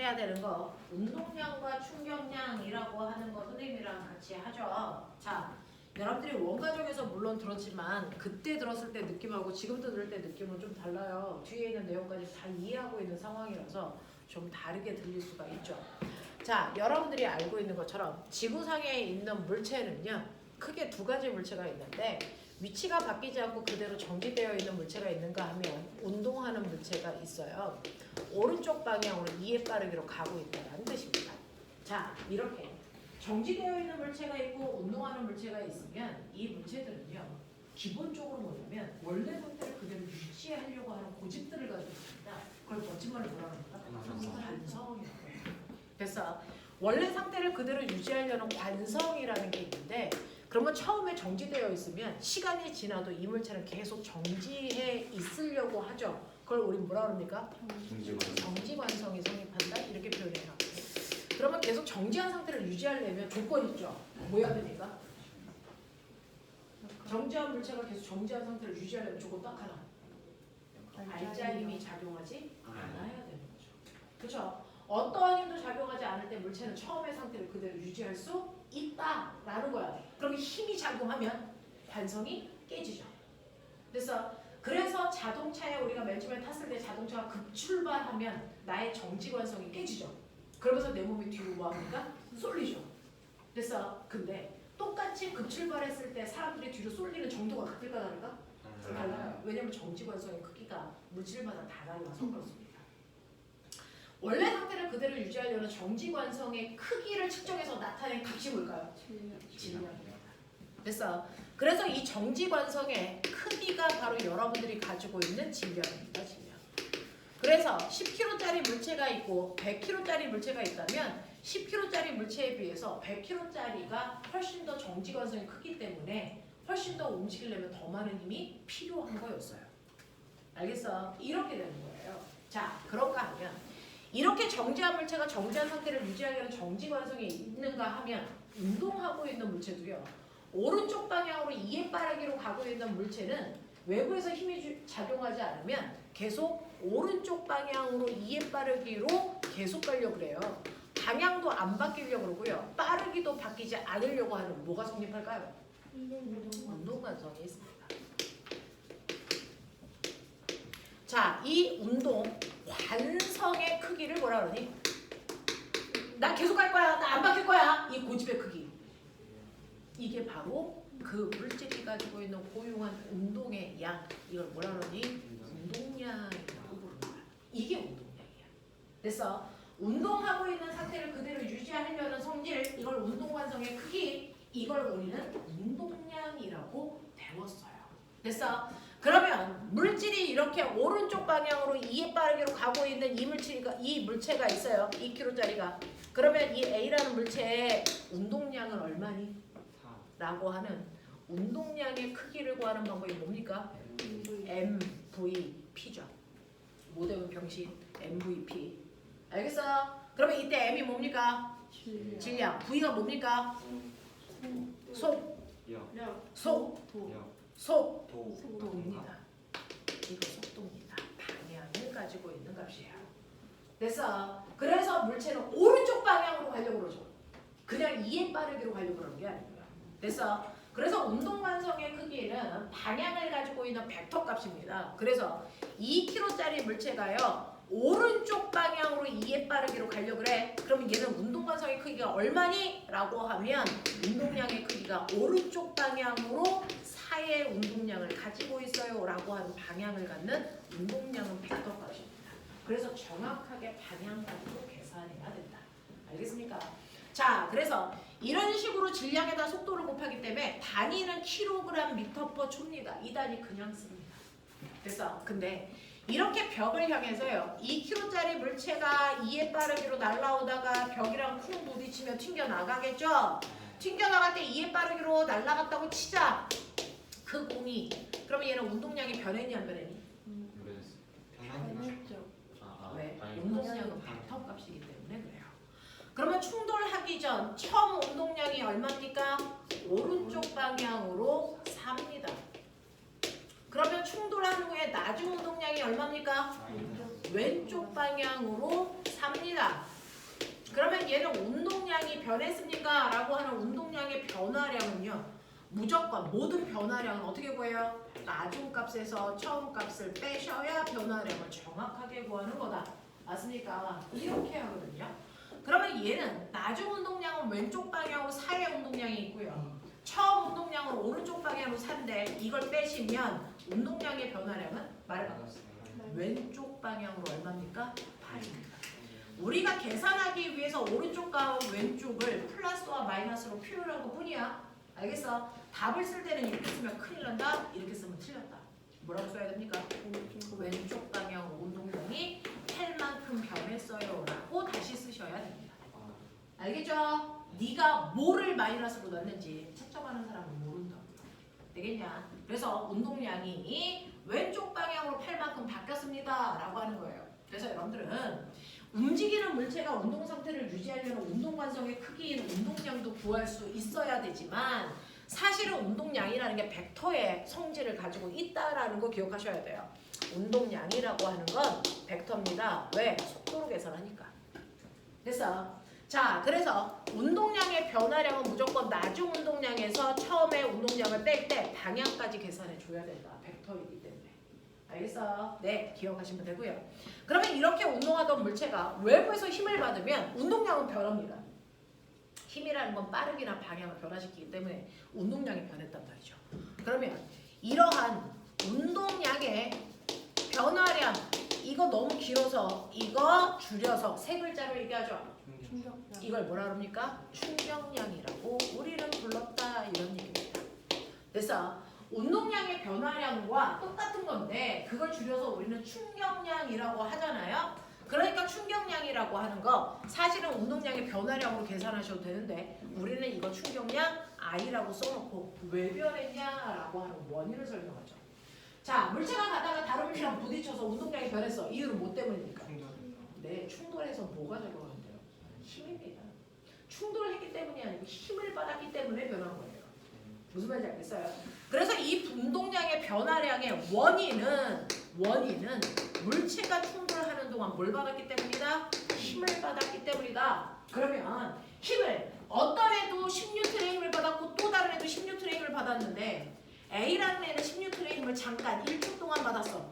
해야 되는 거 운동량과 충격량이라고 하는 거 선생님이랑 같이 하죠. 자, 여러분들이 원가정에서 물론 들었지만 그때 들었을 때 느낌하고 지금 들을 때 느낌은 좀 달라요. 뒤에 있는 내용까지 다 이해하고 있는 상황이라서 좀 다르게 들릴 수가 있죠. 자, 여러분들이 알고 있는 것처럼 지구상에 있는 물체는요, 크게 두 가지 물체가 있는데 위치가 바뀌지 않고 그대로 정지되어 있는 물체가 있는가 하면 운동하는 물체가 있어요. 오른쪽 방향으로 이에 빠르기로 가고 있다는 뜻입니다. 자, 이렇게 정지되어 있는 물체가 있고 운동하는 물체가 있으면 이 물체들은요, 기본적으로 뭐냐면 원래 상태를 그대로 유지하려고 하는 고집들을 가지고 있습니다. 그걸 거짓말을 뭐라 합니까? 관성이라고 해요. 그래서 원래 상태를 그대로 유지하려는 관성이라는 게 있는데, 그러면 처음에 정지되어 있으면 시간이 지나도 이 물체는 계속 정지해 있으려고 하죠. 그걸 우리 뭐라 그럽니까? 정지관성이 성립한다? 이렇게 표현해요. 그러면 계속 정지한 상태를 유지하려면 조건이 있죠. 뭐 해야 됩니까? 정지한 물체가 계속 정지한 상태를 유지하려면 조건 딱 하나. 알짜 힘이 작용하지 않아야 되는 거죠. 그렇죠? 어떠한 힘도 작용하지 않을 때 물체는 처음의 상태를 그대로 유지할 수 있다라는 거야. 그러면 힘이 작용하면 관성이 깨지죠. 그래서 자동차에 우리가 맨 처음에 탔을 때 자동차가 급출발하면 나의 정지관성이 깨지죠. 그러면서 내 몸이 뒤로 뭐 합니까? 쏠리죠. 근데 똑같이 급출발했을 때 사람들이 뒤로 쏠리는 정도가 같을까 다를까? 달라요. 왜냐면 정지관성의 크기가 물질마다 다 달라서 그렇습니다. 원래 상태를 그대로 유지하려는 정지관성의 크기를 측정해서 나타낸 값이 뭘까요? 질량입니다. 그래서 이 정지관성의 크기가 바로 여러분들이 가지고 있는 질량입니다. 질량. 그래서 10kg짜리 물체가 있고 100kg짜리 물체가 있다면 10kg짜리 물체에 비해서 100kg짜리가 훨씬 더 정지관성이 크기 때문에 훨씬 더 움직이려면 더 많은 힘이 필요한 거였어요. 알겠어? 이렇게 되는 거예요. 자, 그런가 하면 이렇게 정지한 물체가 정지한 상태를 유지하려는 정지관성이 있는가 하면 운동하고 있는 물체도요. 오른쪽 방향으로 이에 빠르기로 가고 있는 물체는 외부에서 힘이 작용하지 않으면 계속 오른쪽 방향으로 이에 빠르기로 계속 가려고 그래요. 방향도 안 바뀌려고 그러고요. 빠르기도 바뀌지 않으려고 하는 뭐가 성립할까요? 운동관성이 있습니다. 자, 이 운동 관성의 크기를 뭐라 그러니? 나 계속 갈 거야. 나 안 바뀔 거야. 이 고집의 크기. 이게 바로 그 물질이 가지고 있는 고유한 운동의 양. 이걸 뭐라 그러니? 운동량이라고 부르는 거야. 이게 운동량이야. 운동하고 있는 상태를 그대로 유지하려는 성질, 이걸 운동관성의 크기, 이걸 우리는 운동량이라고 배웠어요. 그러면 물질이 이렇게 오른쪽 방향으로 이에 빠르기로 가고 있는 이 물체가 있어요. 2kg짜리가. 그러면 이 A라는 물체의 운동량은 얼마니? 라고 하는 운동량의 크기를 구하는 방법이 뭡니까? MVP죠. 모대문 병신 MVP. 알겠어요? 그러면 이때 M이 뭡니까? 질량. V가 뭡니까? 속도입니다. 이거 속도입니다. 방향을 가지고 있는 값이에요. 그래서 물체는 오른쪽 방향으로 가려고 그러죠. 그냥 이에 빠르기로 가려고 그러는 게 아니고요. 그래서 운동관성의 크기는 방향을 가지고 있는 벡터 값입니다. 그래서 2kg짜리 물체가요. 오른쪽 방향으로 이에 빠르기로 가려고 그래. 그러면 얘는 운동관성의 크기가 얼마니? 라고 하면 운동량의 크기가 오른쪽 방향으로 4의 운동량을 가지고 있어요. 라고 하는 방향을 갖는 운동량은 벡터 값입니다. 그래서 정확하게 방향 가지고 계산해야 된다. 알겠습니까? 자, 그래서 이런 식으로 질량에다 속도를 곱하기 때문에 단위는 kg/m/초입니다. 이 단위 그냥 씁니다. 근데 이렇게 벽을 향해서요. 2kg짜리 물체가 이에 빠르기로 날아오다가 벽이랑 쿵 부딪히면 튕겨나가겠죠? 튕겨나갈 때 이에 빠르기로 날아갔다고 치자. 그 공이. 그러면 얘는 운동량이 변했니 안 변했니? 변했죠. 왜? 운동량은 벡터 값이기 때문에 그래요. 그러면 충돌하기 전 처음 운동량이 얼마입니까? 오른쪽 방향으로 4입니다. 그러면 충돌한 후에 나중 운동량이 얼마입니까? 왼쪽 방향으로 3입니다. 변했습니까? 라고 하는 운동량의 변화량은요. 무조건 모든 변화량은 어떻게 구해요? 나중값에서 처음값을 빼셔야 변화량을 정확하게 구하는 거다. 맞습니까? 이렇게 하거든요. 그러면 얘는 나중 운동량은 왼쪽 방향으로 4의 운동량이 있고요. 처음 운동량은 오른쪽 방향으로 4인데 이걸 빼시면 운동량의 변화량은 말해봐. 왼쪽 방향으로 얼마입니까? 8입니다. 우리가 계산하기 위해서 오른쪽과 왼쪽을 플러스와 마이너스로 표현한 것 뿐이야. 알겠어? 답을 쓸 때는 이렇게 쓰면 큰일 난다. 이렇게 쓰면 틀렸다. 뭐라고 써야 됩니까? 왼쪽 방향 운동량이 8만큼 변했어요 라고 다시 쓰셔야 됩니다. 알겠죠? 네가 뭐를 마이너스로 넣는지 채점하는 사람은 모른다고요. 되겠냐? 그래서 운동량이 왼쪽 방향으로 8만큼 바뀌었습니다 라고 하는 거예요. 그래서 여러분들은 움직이는 물체가 운동 상태를 유지하려면 운동 관성의 크기인 운동량도 구할 수 있어야 되지만 사실은 운동량이라는 게 벡터의 성질을 가지고 있다라는 거 기억하셔야 돼요. 운동량이라고 하는 건 벡터입니다. 왜? 속도로 계산하니까. 됐어? 자, 그래서 운동량의 변화량은 무조건 나중 운동량에서 처음에 운동량을 뺄 때 방향까지 계산해 줘야 된다. 벡터이기 때문에. 알겠어? 네, 기억하시면 되고요. 그러면 이렇게 운동하던 물체가 외부에서 힘을 받으면 운동량은 변합니다. 힘이라는 건 빠르기나 방향을 변화시키기 때문에 운동량이 변했단 말이죠. 그러면 이러한 운동량의 변화량, 이거 너무 길어서 이거 줄여서 세 글자로 얘기하죠. 이걸 뭐라 그럽니까? 충격량이라고 우리는 불렀다 이런 얘기입니다. 그래서 운동량의 변화량과 똑같은 건데 그걸 줄여서 우리는 충격량이라고 하잖아요. 그러니까 충격량이라고 하는 거 사실은 운동량의 변화량으로 계산하셔도 되는데 우리는 이거 충격량 I라고 써놓고 왜 변했냐라고 하는 원인을 설명하죠. 자, 물체가 가다가 다른 물체랑 부딪혀서 운동량이 변했어. 이유는 뭐 때문입니까? 네, 충돌해서 뭐가 작용하는데요? 힘입니다. 충돌을 했기 때문이 아니고 힘을 받았기 때문에 변한 거예요. 무슨 말인지 알겠어요? 그래서 이 운동량의 변화량의 원인은 물체가 충돌하는 동안 뭘 받았기 때문이다? 힘을 받았기 때문이다. 그러면 힘을 어떤 애도 10N의 힘을 받았고 또 다른 애도 10N의 힘을 받았는데 A라는 애는 10N의 힘을 잠깐 1초 동안 받았어.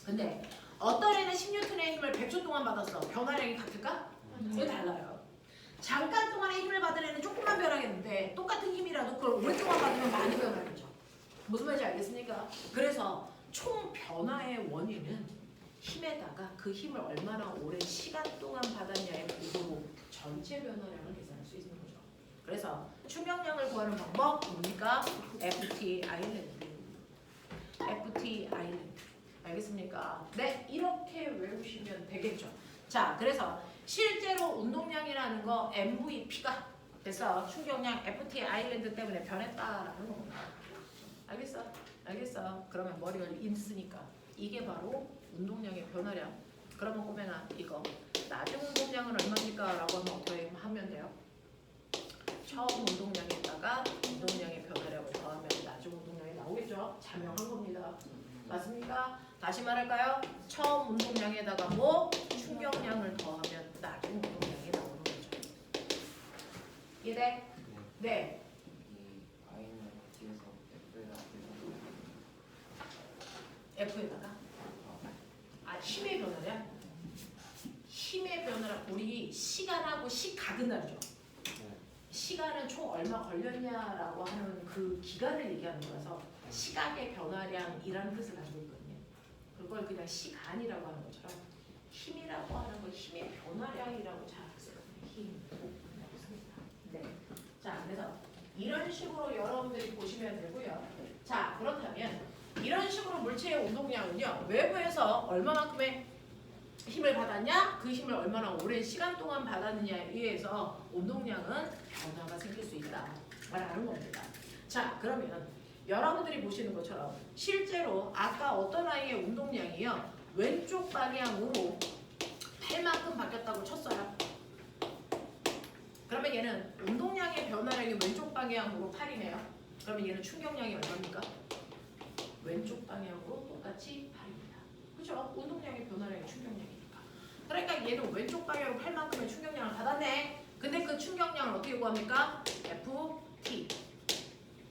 근데 어떤 애는 10N의 힘을 100초 동안 받았어. 변화량이 같을까? 이게 달라요. 잠깐 동안의 힘을 받은 애는 조금만 변하겠는데 똑같은 힘이라도 그걸 오랫동안 받으면 많이 변하겠죠. 무슨 말인지 알겠습니까? 그래서 총 변화의 원인은 힘에다가 그 힘을 얼마나 오랜 시간 동안 받았냐의 비교로 전체 변화량을 계산할 수 있는 거죠. 그래서 충격량을 구하는 방법 뭡니까? FT 아일랜드. FT 아일랜드. 알겠습니까? 네, 이렇게 외우시면 되겠죠. 자, 그래서 실제로 운동량이라는 거 MVP가 그래서 충격량 FT 아일랜드 때문에 변했다라는 겁니다. 알겠어? 알겠어? 그러면 머리가 있으니까 이게 바로 운동량의 변화량. 그러면 꼬매나 이거 나중 운동량은 얼마입니까? 라고 하면 어떻게 하면 돼요? 처음 운동량에다가 운동량의 변화량을 더하면 나중 운동량이 나오겠죠? 자명한 겁니다. 맞습니까? 다시 말할까요? 처음 운동량에다가 뭐? 충격량을 더하면 나중 운동량이 나오는 거죠. 이해돼? 네. F에다가 힘의 변화량? 힘의 변화량 우리 시간하고 시각은 다르죠. 시간은 총 얼마 걸렸냐라고 하는 그 기간을 얘기하는 거라서 시각의 변화량이라는 뜻을 가지고 있거든요. 그걸 그냥 시간이라고 하는 것처럼 힘이라고 하는 건 힘의 변화량이라고 잘 쓰거든요. 힘. 네. 자, 그래서 이런 식으로 여러분들이 보시면 되고요. 자, 그렇다면 이런 식으로 물체의 운동량은요. 외부에서 얼마만큼의 힘을 받았냐? 그 힘을 얼마나 오랜 시간 동안 받았느냐에 의해서 운동량은 변화가 생길 수 있다라는 겁니다. 자, 그러면 여러분들이 보시는 것처럼 실제로 아까 어떤 아이의 운동량이요. 왼쪽 방향으로 8만큼 바뀌었다고 쳤어요. 그러면 얘는 운동량의 변화량이 왼쪽 방향으로 8이네요. 그러면 얘는 충격량이 얼마입니까? 왼쪽 방향으로 똑같이 8입니다. 그렇죠? 운동량의 변화량이 충격량이니까. 그러니까 얘는 왼쪽 방향으로 8만큼의 충격량을 받았네. 근데 그 그 충격량을 어떻게 구합니까? FT.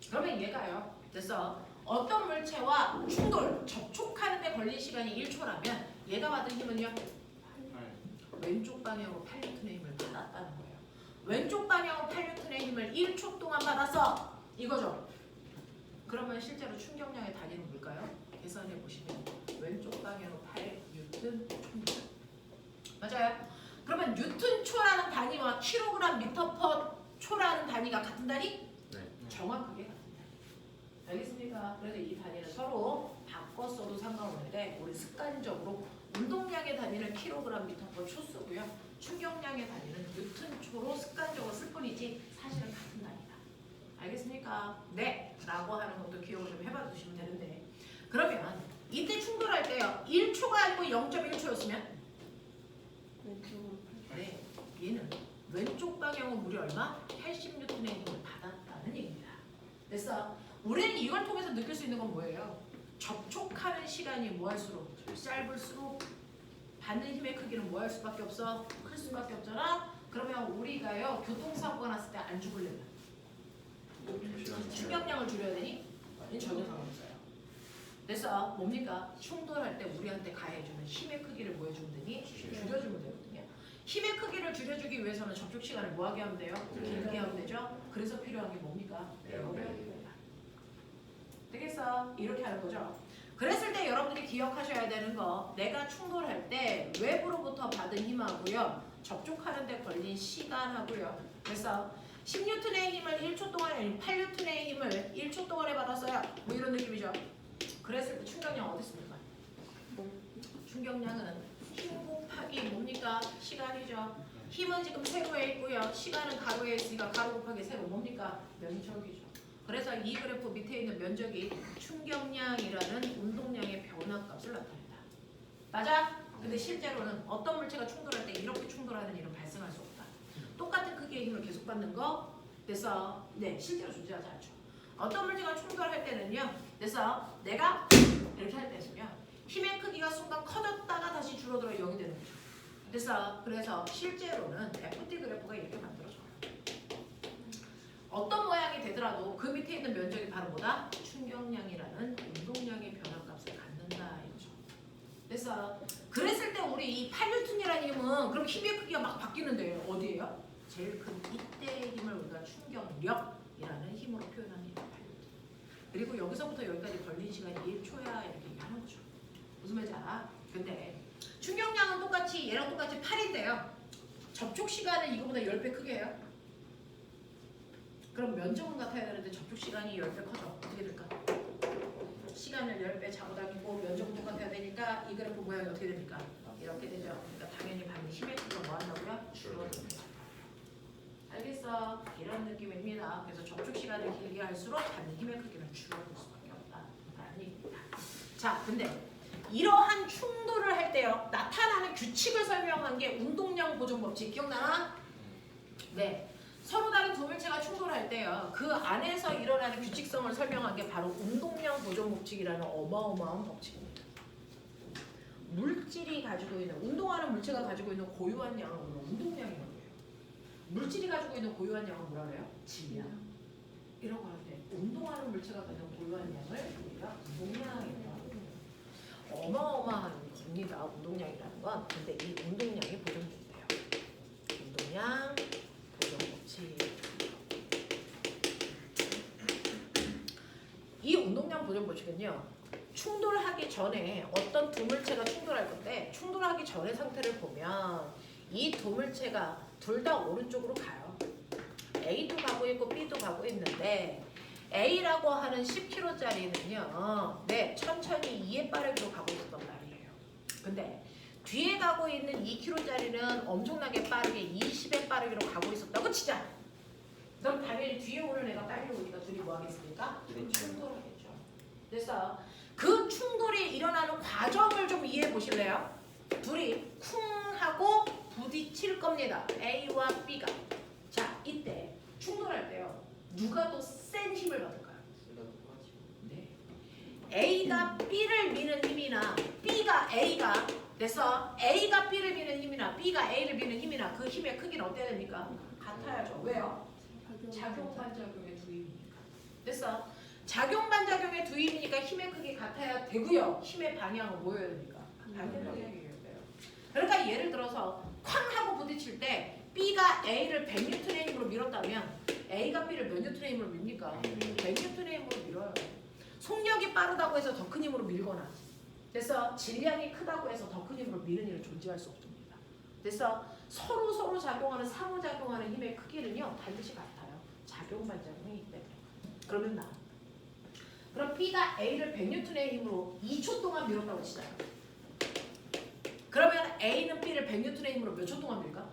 그러면 얘가요. 그래서 어떤 물체와 충돌, 접촉하는 데 걸린 시간이 1초라면 얘가 받은 힘은요? 왼쪽 방향으로 8N의 힘을 받았다는 거예요. 왼쪽 방향으로 8N의 힘을 1초 동안 받았어. 이거죠. 그러면 실제로 충격량의 단위는 뭘까요? 계산해 보시면 왼쪽 방향으로 8N 초. 맞아요. 그러면 뉴턴초라는 단위와 킬로그램 미터 퍼 초라는 단위가 같은 단위? 네. 정확하게 같은 단위. 알겠습니까? 그래서 이 단위를 서로 바꿔 써도 상관없는데 우리 습관적으로 운동량의 단위는 킬로그램 미터 퍼 초 쓰고요. 충격량의 단위는 뉴턴초로 습관적으로 쓸 뿐이지 사실은 같은 단위다. 알겠습니까? 네. 라고 하는 것도 기억을 좀 해봐 주시면 되는데 그러면 이때 충돌할 때요. 1초가 아니고 0.1초였으면 네, 얘는 왼쪽 방향으로 무려 얼마? 80N의 힘을 받았다는 얘기입니다. 그래서 우리는 이걸 통해서 느낄 수 있는 건 뭐예요? 접촉하는 시간이 뭐할수록 짧을수록 받는 힘의 크기는 뭐할 수밖에 없어? 클 수밖에 없잖아? 그러면 우리가요 교통사고가 났을 때 안 죽으려면 충격량을 줄여야 되니? 아니 전혀 상관없어요. 그래서 뭡니까? 충돌할 때 우리한테 가해주는 힘의 크기를 뭐 해주면 되니? 줄여주면 되거든요. 힘의 크기를 줄여주기 위해서는 접촉 시간을 뭐 하게 하면 돼요? 길게 하면 되죠? 그래서 필요한 게 뭡니까? 에어백입니다. 되겠어? 이렇게 하는 거죠. 그랬을 때 여러분들이 기억하셔야 되는 거 내가 충돌할 때 외부로부터 받은 힘하고요. 접촉하는 데 걸린 시간하고요. 그래서 10N의 힘을 1초 동안에 8N의 힘을 1초 동안에 받았어요. 뭐 이런 느낌이죠. 그랬을 때 충격량 어디 있습니까? 충격량은 힘 곱하기 뭡니까? 시간이죠. 힘은 지금 세로에 있고요. 시간은 가로에 있으니까 가로 곱하기 세로 뭡니까? 면적이죠. 그래서 이 그래프 밑에 있는 면적이 충격량이라는 운동량의 변화값을 나타낸다. 맞아? 근데 실제로는 어떤 물체가 충돌할 때 이렇게 충돌하는 일은 발생할 수 없다. 똑같은 크기의 힘을 계속 받는 거 그래서 네 실제로 존재하지 않죠. 어떤 물체가 충돌할 때는요. 그래서 내가 이렇게 할 때는요. 힘의 크기가 순간 커졌다가 다시 줄어들어 0이 되는 거죠. 그래서 실제로는 FT 그래프가 이렇게 만들어져요. 어떤 모양이 되더라도 그 밑에 있는 면적이 바로 뭐다? 충격량이라는 운동량의 변화값을 갖는다 이거죠. 그래서 그랬을 때 우리 이 8N이라는 힘은 그럼 힘의 크기가 막 바뀌는데 어디예요? 제일 큰 이때의 힘을 우리가 충격력이라는 힘으로 표현하는 게 8N. 그리고 여기서부터 여기까지 걸린 시간이 1초야 이렇게 얘기하는 거죠. 무슨 말인지 알아? 근데 충격량은 똑같이 얘랑 똑같이 8인데요. 접촉 시간은 이거보다 10배 크게 해요. 그럼 면적은 같아야 되는데 접촉 시간이 10배 커져. 어떻게 될까? 시간을 10배 잡아당기고 면적은 똑같아야 되니까 이 그래프 모양이 어떻게 됩니까? 이렇게 되죠. 그러니까 당연히 받는 힘의 크기가 뭐 한다고요? 줄어듭니다. 알겠어? 이런 느낌입니다. 그래서 접촉 시간을 길게 할수록 받는 힘의 크기는 줄어들 수밖에 없다라는 얘기입니다. 자, 근데 이러한 충돌을 할 때요. 나타나는 규칙을 설명한 게 운동량 보존 법칙 기억나나? 네. 서로 다른 두 물체가 충돌할 때요. 그 안에서 일어나는 규칙성을 설명한 게 바로 운동량 보존 법칙이라는 어마어마한 법칙입니다. 물질이 가지고 있는 운동하는 물체가 가지고 있는 고유한 양을 우리가 운동량이라고 해요. 물질이 가지고 있는 고유한 양은 뭐라 그래요? 질량. 이라고 하는데 운동하는 물체가 가지고 고유한 양을 우리가 운동량이라고 합니다. 어마어마한 겁니다. 운동량이라는 건. 근데 이 운동량이 보존된대요. 운동량 이 운동량 보존 법칙은요. 충돌하기 전에 어떤 두 물체가 충돌할 건데 충돌하기 전의 상태를 보면 이 두 물체가 둘 다 오른쪽으로 가요. A도 가고 있고 B도 가고 있는데 A라고 하는 10kg짜리는요. 네, 천천히 2의 빠르기로 가고 있었단 말이에요. 근데 뒤에 가고 있는 2kg짜리는 엄청나게 빠르게 20의 빠르기로 가고 있었다고 치자. 그럼 당연히 뒤에 오는 애가 빨리 오니까 둘이 뭐 하겠습니까? 충돌하겠죠. 그래서 그 충돌이 일어나는 과정을 좀 이해해 보실래요? 둘이 쿵 하고 부딪힐 겁니다. A와 B가. 자, 이때 충돌할 때요. 누가 더 센 힘을 받을까요? 네. A가 B를 미는 힘이나 B가 A가 됐어? A가 B를 미는 힘이나 B가 A를 미는 힘이나 그 힘의 크기는 어때야 됩니까? 같아야죠. 왜요? 작용 반작용의 두 힘이니까. 됐어? 작용 반작용의 두 힘이니까 힘의 크기 같아야 되고요. 힘의 방향은 뭐여야 됩니까? 반대방향이어야 돼요. 그러니까 예를 들어서 쾅 하고 부딪힐 때 B가 A를 100N의 힘으로 밀었다면 A가 B를 몇 N의 힘으로 밉니까? 100N의 힘으로 밀어요. 속력이 빠르다고 해서 더 큰 힘으로 밀거나 그래서 질량이 크다고 해서 더 큰 힘으로 미는 일은 존재할 수 없습니다. 그래서 서로 작용하는 상호작용하는 힘의 크기는요 반드시 같아요. 작용 반작용이기 때문에. 그러면 나 그럼 B가 A를 100N의 힘으로 2초 동안 밀었다고 치자요. 그러면 A는 B를 100N의 힘으로 몇 초 동안 밀까?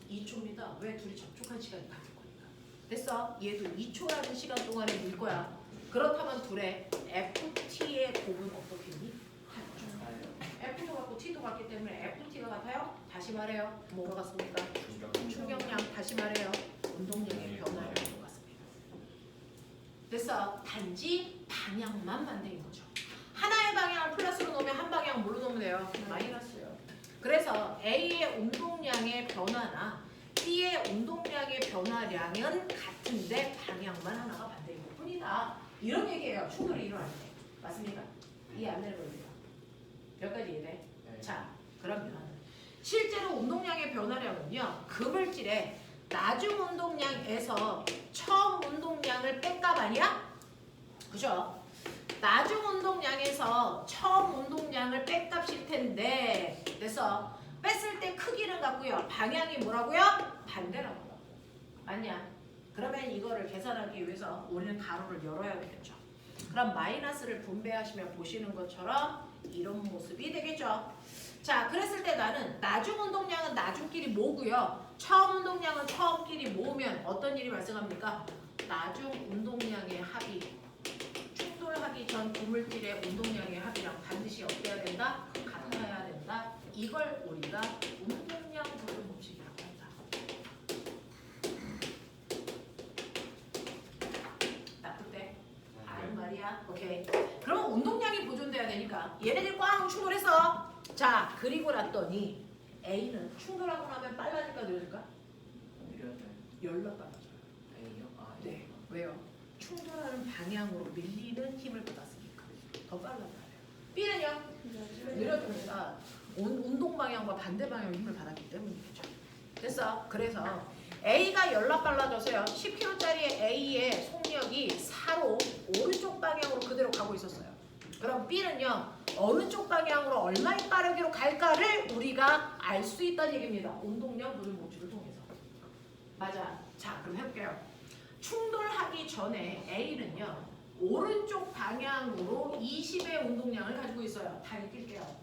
2초입니다. 왜? 둘이 접촉한 시간이 같을 거니까. 됐어? 얘도 2초라는 시간 동안에 밀 거야. 그렇다면 둘의 FT의 곱은 어떻겠니? F도 같고 T도 같기 때문에 FT가 같아요? 다시 말해요. 뭐가 같습니까? 충격량. 다시 말해요. 운동량의 변화를 것 같습니다. 됐어? 단지 방향만 반대인 거죠. 하나의 방향을 플러스로 놓으면 한 방향은 뭘로 놓으면 돼요? 마이너스요. 그래서 A의 운동량의 변화나 B의 운동량의 변화량은 같은데 방향만 하나가 반대인 것 뿐이다. 이런 얘기예요. 충돌이 일어날 때. 맞습니까? 이해 안 되는 겁니다. 몇 가지 이해돼? 네. 자, 그러면 실제로 운동량의 변화량은요. 그 물질의 나중 운동량에서 처음 운동량을 뺀 값 아니야? 그죠? 나중 운동량에서 처음 운동량을 뺀 값일 텐데 그래서 뺐을 때 크기는 같고요. 방향이 뭐라고요? 반대라고. 맞냐? 그러면 이거를 계산하기 위해서 우리는 가로를 열어야 되겠죠. 그럼 마이너스를 분배하시면 보시는 것처럼 이런 모습이 되겠죠. 자, 그랬을 때 나는 나중 운동량은 나중끼리 모으고요. 처음 운동량은 처음끼리 모으면 어떤 일이 발생합니까? 나중 운동량의 합이 충돌하기 전 두 물질의 운동량의 합이랑 반드시 어때야 된다? 같아야 된다. 이걸 우리가 운동량 보존 법칙이라고 한다. 나쁠 때 아는 말이야. 오케이. 그럼 운동량이 보존돼야 되니까 얘네들이 꽝 충돌했어. 자, 그리고 났더니 A는 충돌하고 나면 빨라질까 느려질까? 열로 빨라져요. 네. 왜요? 충돌하는 방향으로 밀리는 힘을 받았으니까 더 빨라져요. B는요? 느려집니다. 운동 방향과 반대 방향의 힘을 받았기 때문이겠죠. 됐어? 그래서 A가 열나 빨라져서요. 10kg짜리 A의 속력이 4로 오른쪽 방향으로 그대로 가고 있었어요. 그럼 B는요. 어느 쪽 방향으로 얼마의 빠르기로 갈까를 우리가 알 수 있다는 얘기입니다. 운동량 보존 법칙을 통해서. 맞아. 자, 그럼 해볼게요. 충돌하기 전에 A는요. 오른쪽 방향으로 20의 운동량을 가지고 있어요. 다 읽을게요.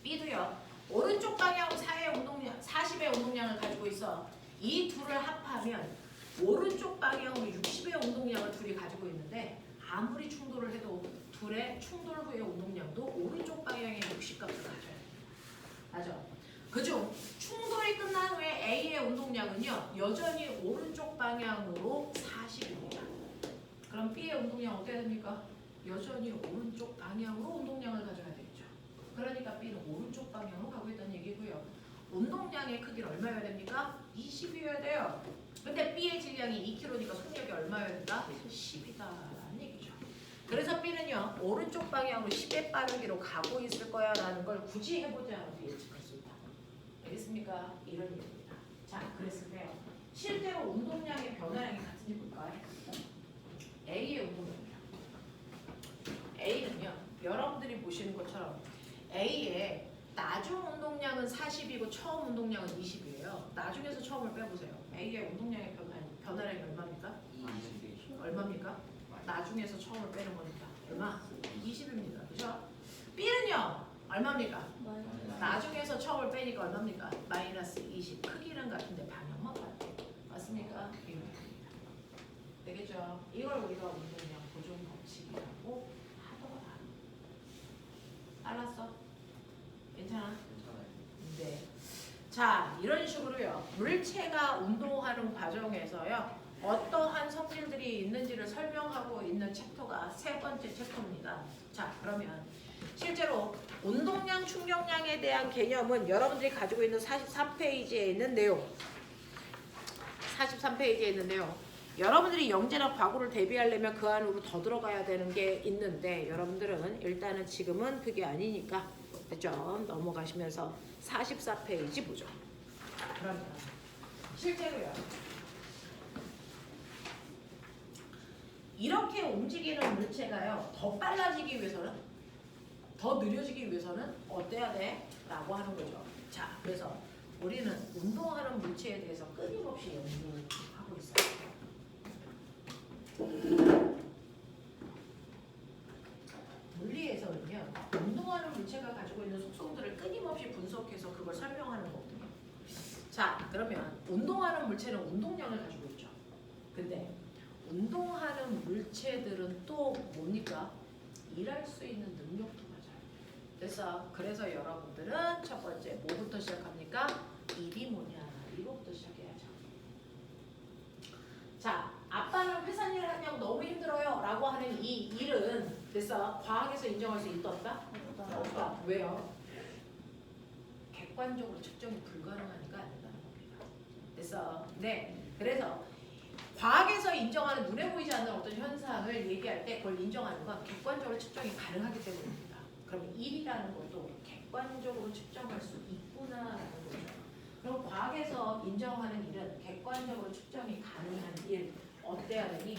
B도요. 오른쪽 방향으로 40의 운동량을 가지고 있어. 이 둘을 합하면 오른쪽 방향으로 60의 운동량을 둘이 가지고 있는데 아무리 충돌을 해도 둘의 충돌 후의 운동량도 오른쪽 방향의 60값을 가져요. 맞아. 그중 충돌이 끝난 후에 A의 운동량은요. 여전히 오른쪽 방향으로 40입니다. 그럼 B의 운동량 어떻게 됩니까? 여전히 오른쪽 방향으로 운동량을 가져야 되겠죠. 그러니까 B는 오른쪽 방향으로 가고 있다는 얘기고요. 운동량의 크기는 얼마여야 됩니까? 20이어야 돼요. 근데 B의 질량이 2kg니까 속력이 얼마여야 된다? 10이다라는 얘기죠. 그래서 B는요. 오른쪽 방향으로 10의 빠르기로 가고 있을 거야 라는 걸 굳이 해보지 않아도 예측할 수 있다. 알겠습니까? 이런 얘기입니다. 자, 그랬을 때요. 실제로 운동량의 변화량이 같은지 볼까요? A의 운동량이요. A는요. 여러분들이 보시는 것처럼 A의 나중 운동량은 40이고 처음 운동량은 20이에요. 나중에서 처음을 빼보세요. A의 운동량의 변화량이 얼마입니까? 20. 얼마입니까? 나중에서 처음을 빼는 거니까. 얼마? 20입니다. 그죠? B는요. 얼마입니까? 나중에서 처음을 빼니까 얼마입니까? 마이너스 20. 크기는 같은데 방향만 같아요. 맞습니까? 되겠죠? 이걸 우리가 운동량 보존 법칙이라고 하더라. 알았어? 괜찮아? 네. 자, 이런 식으로요. 물체가 운동하는 과정에서요. 어떠한 성질들이 있는지를 설명하고 있는 챕터가 세 번째 챕터입니다. 자, 그러면 실제로 운동량, 충격량에 대한 개념은 여러분들이 가지고 있는 43페이지에 있는 내용. 43페이지에 있는 내용. 여러분들이 영재나 과거를 대비하려면 그 안으로 더 들어가야 되는 게 있는데 여러분들은 일단은 지금은 그게 아니니까 됐죠? 넘어가시면서 44페이지 보죠. 그러면 실제로요. 이렇게 움직이는 물체가요. 더 빨라지기 위해서는 더 느려지기 위해서는 어때야 돼? 라고 하는 거죠. 자, 그래서 우리는 운동하는 물체에 대해서 끊임없이 연구하고 있어요. 물리에서는요. 운동하는 물체가 가지고 있는 속성들을 끊임없이 분석해서 그걸 설명하는 거거든요. 자, 그러면 운동하는 물체는 운동량을 가지고 있죠. 근데 운동하는 물체들은 또 뭡니까? 일할 수 있는 능력도 맞아요. 그래서 여러분들은 첫 번째 뭐부터 시작합니까? 일이 뭐냐? 이거부터 시작해야죠. 자, 아빠는 회사 일을 하냐고 너무 힘들어요 라고 하는 이 일은 과학에서 인정할 수 있다 없다? 없다. 왜요? 객관적으로 측정이 불가능하니까 안 된다는 겁니다. 네. 그래서 과학에서 인정하는 눈에 보이지 않는 어떤 현상을 얘기할 때 그걸 인정하는 건 객관적으로 측정이 가능하기 때문입니다. 그럼 일이라는 것도 객관적으로 측정할 수 있구나라는 거죠. 그럼 과학에서 인정하는 일은 객관적으로 측정이 가능한 일 어때야 되니?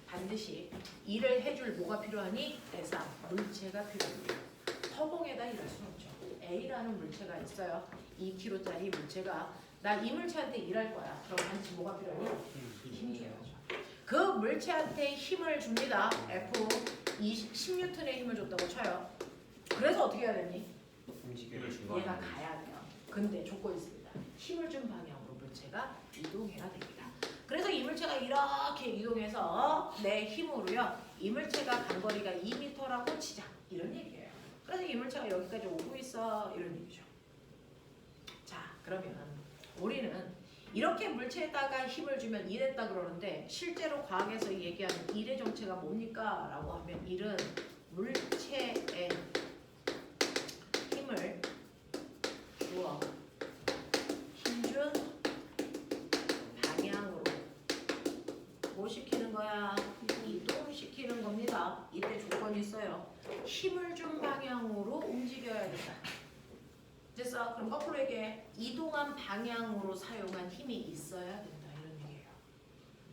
반드시 일을 해줄 뭐가 필요하니? 대상, 물체가 필요합니다. 허공에다 일할 수는 없죠. A라는 물체가 있어요. 2kg짜리 물체가 나 이 물체한테 일할 거야. 그럼 반드시 뭐가 필요하니? 힘이 필요하죠. 그 물체한테 힘을 줍니다. F 10N의 힘을 줬다고 쳐요. 그래서 어떻게 해야 되니? 얘가 가야 돼요. 근데 조건이 있습니다. 힘을 준 방향으로 물체가 이동해야 됩니다. 그래서 이 물체가 이렇게 이동해서 내 힘으로요. 이 물체가 간 거리가 2m라고 치자. 이런 얘기예요. 그래서 이 물체가 여기까지 오고 있어. 이런 얘기죠. 자, 그러면 우리는 이렇게 물체에다가 힘을 주면 일했다 그러는데 실제로 과학에서 얘기하는 일의 정체가 뭡니까? 라고 하면 일은 물체에 힘을 주어 힘준 방향으로 뭐 시키는 거야? 이동시키는 겁니다. 이때 조건이 있어요. 힘을 준 방향으로 움직여야 된다. 됐어? 그럼 거꾸로 얘기해. 이동한 방향으로 사용한 힘이 있어야 된다. 이런 얘기예요.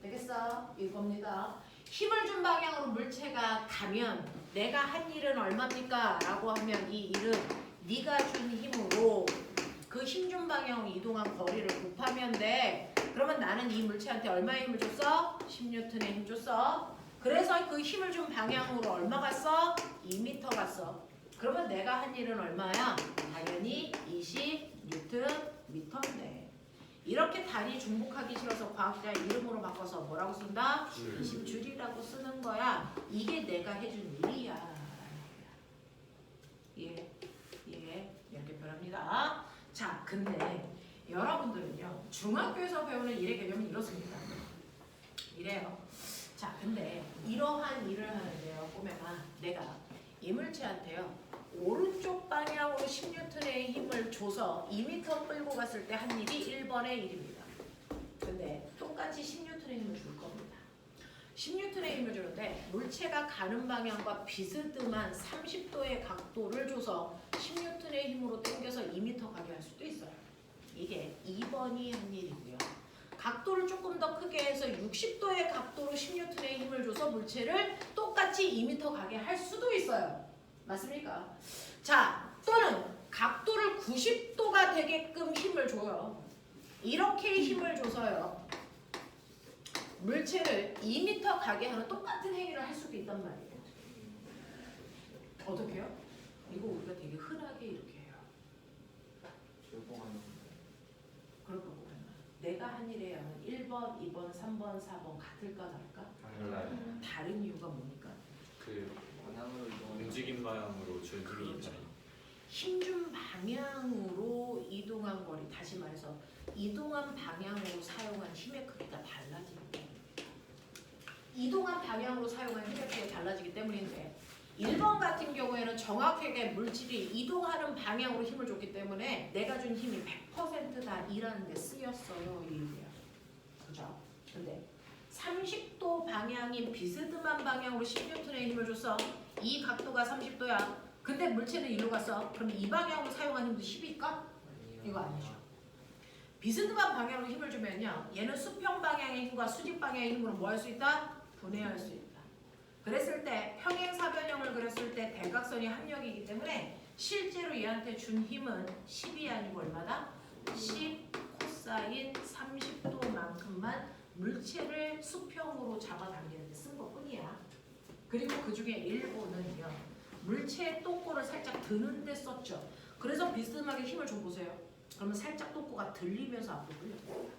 되겠어? 이겁니다. 힘을 준 방향으로 물체가 가면 내가 한 일은 얼마입니까? 라고 하면 이 일은 네가 준 힘으로 그 힘 준 방향으로 이동한 거리를 곱하면 돼. 그러면 나는 이 물체한테 얼마의 힘을 줬어? 10N의 힘 줬어. 그래서 그 힘을 준 방향으로 얼마 갔어? 2m 갔어. 그러면 내가 한 일은 얼마야? 당연히 20Nm. 이렇게 단위 중복하기 싫어서 과학자 이름으로 바꿔서 뭐라고 쓴다? 20줄이라고 쓰는 거야. 이게 내가 해준 일이야. 예, 이렇게 표현합니다. 자, 근데 여러분들은요 중학교에서 배우는 일의 개념은 이렇습니다. 이래요. 자, 근데 이러한 일을 하는데요 보면은 내가 이 물체한테요 오른쪽 방향으로 10N의 힘을 줘서 2m 끌고 갔을 때 한 일이 1번의 일입니다. 근데 똑같이 10N의 힘을 줄 겁니다. 10N의 힘을 주는데 물체가 가는 방향과 비스듬한 30도의 각도를 줘서 10N의 힘으로 당겨서 2m 가게 할 수도 있어요. 이게 2번이 한 일이고요. 각도를 조금 더 크게 해서 60도의 각도로 10N의 힘을 줘서 물체를 똑같이 2m 가게 할 수도 있어요. 맞습니까? 자, 또는 각도를 90도가 되게끔 힘을 줘요. 이렇게 힘을 줘서요. 물체를 2m 가게 하는 똑같은 행위를 할 수도 있단 말이에요. 어떻게요? 이거 우리가 되게 흔하게 이렇게 해요. 그럴 거 보면 내가 한 일의 양은 1번, 2번, 3번, 4번 같을까 다를까? 달라요. 다른 이유가 뭡니까? 그 움직임 방향으로 준 힘이 있잖아요. 힘준 방향으로 이동한 거리, 다시 말해서 이동한 방향으로 사용한 힘의 크기가 달라지는 거예요. 이동한 방향으로 사용한 힘의 크기가 달라지기 때문인데 1번 같은 경우에는 정확하게 물질이 이동하는 방향으로 힘을 줬기 때문에 내가 준 힘이 100%다 일하는 데 쓰였어요. 이 얘기야. 그죠? 근데 30도 방향인 비스듬한 방향으로 10N의 힘을 줬어. 이 각도가 30도야. 근데 물체는 일로 갔어. 그럼 이 방향으로 사용한 힘도 10일까? 이거 아니죠. 비스듬한 방향으로 힘을 주면요. 얘는 수평 방향의 힘과 수직 방향의 힘으로 뭐 할 수 있다? 분해할 수 있다. 그랬을 때 평행사변형을 그렸을 때 대각선이 합력이기 때문에 실제로 얘한테 준 힘은 10이 아니고 얼마다? 10 코사인 30도만큼만 물체를 수평으로 잡아당기는 데 쓴 것뿐이야. 그리고 그 중에 일부는요. 물체의 똥꼬를 살짝 드는 데 썼죠. 그래서 비스듬하게 힘을 좀 보세요. 그러면 살짝 똥꼬가 들리면서 앞으로 흘려요.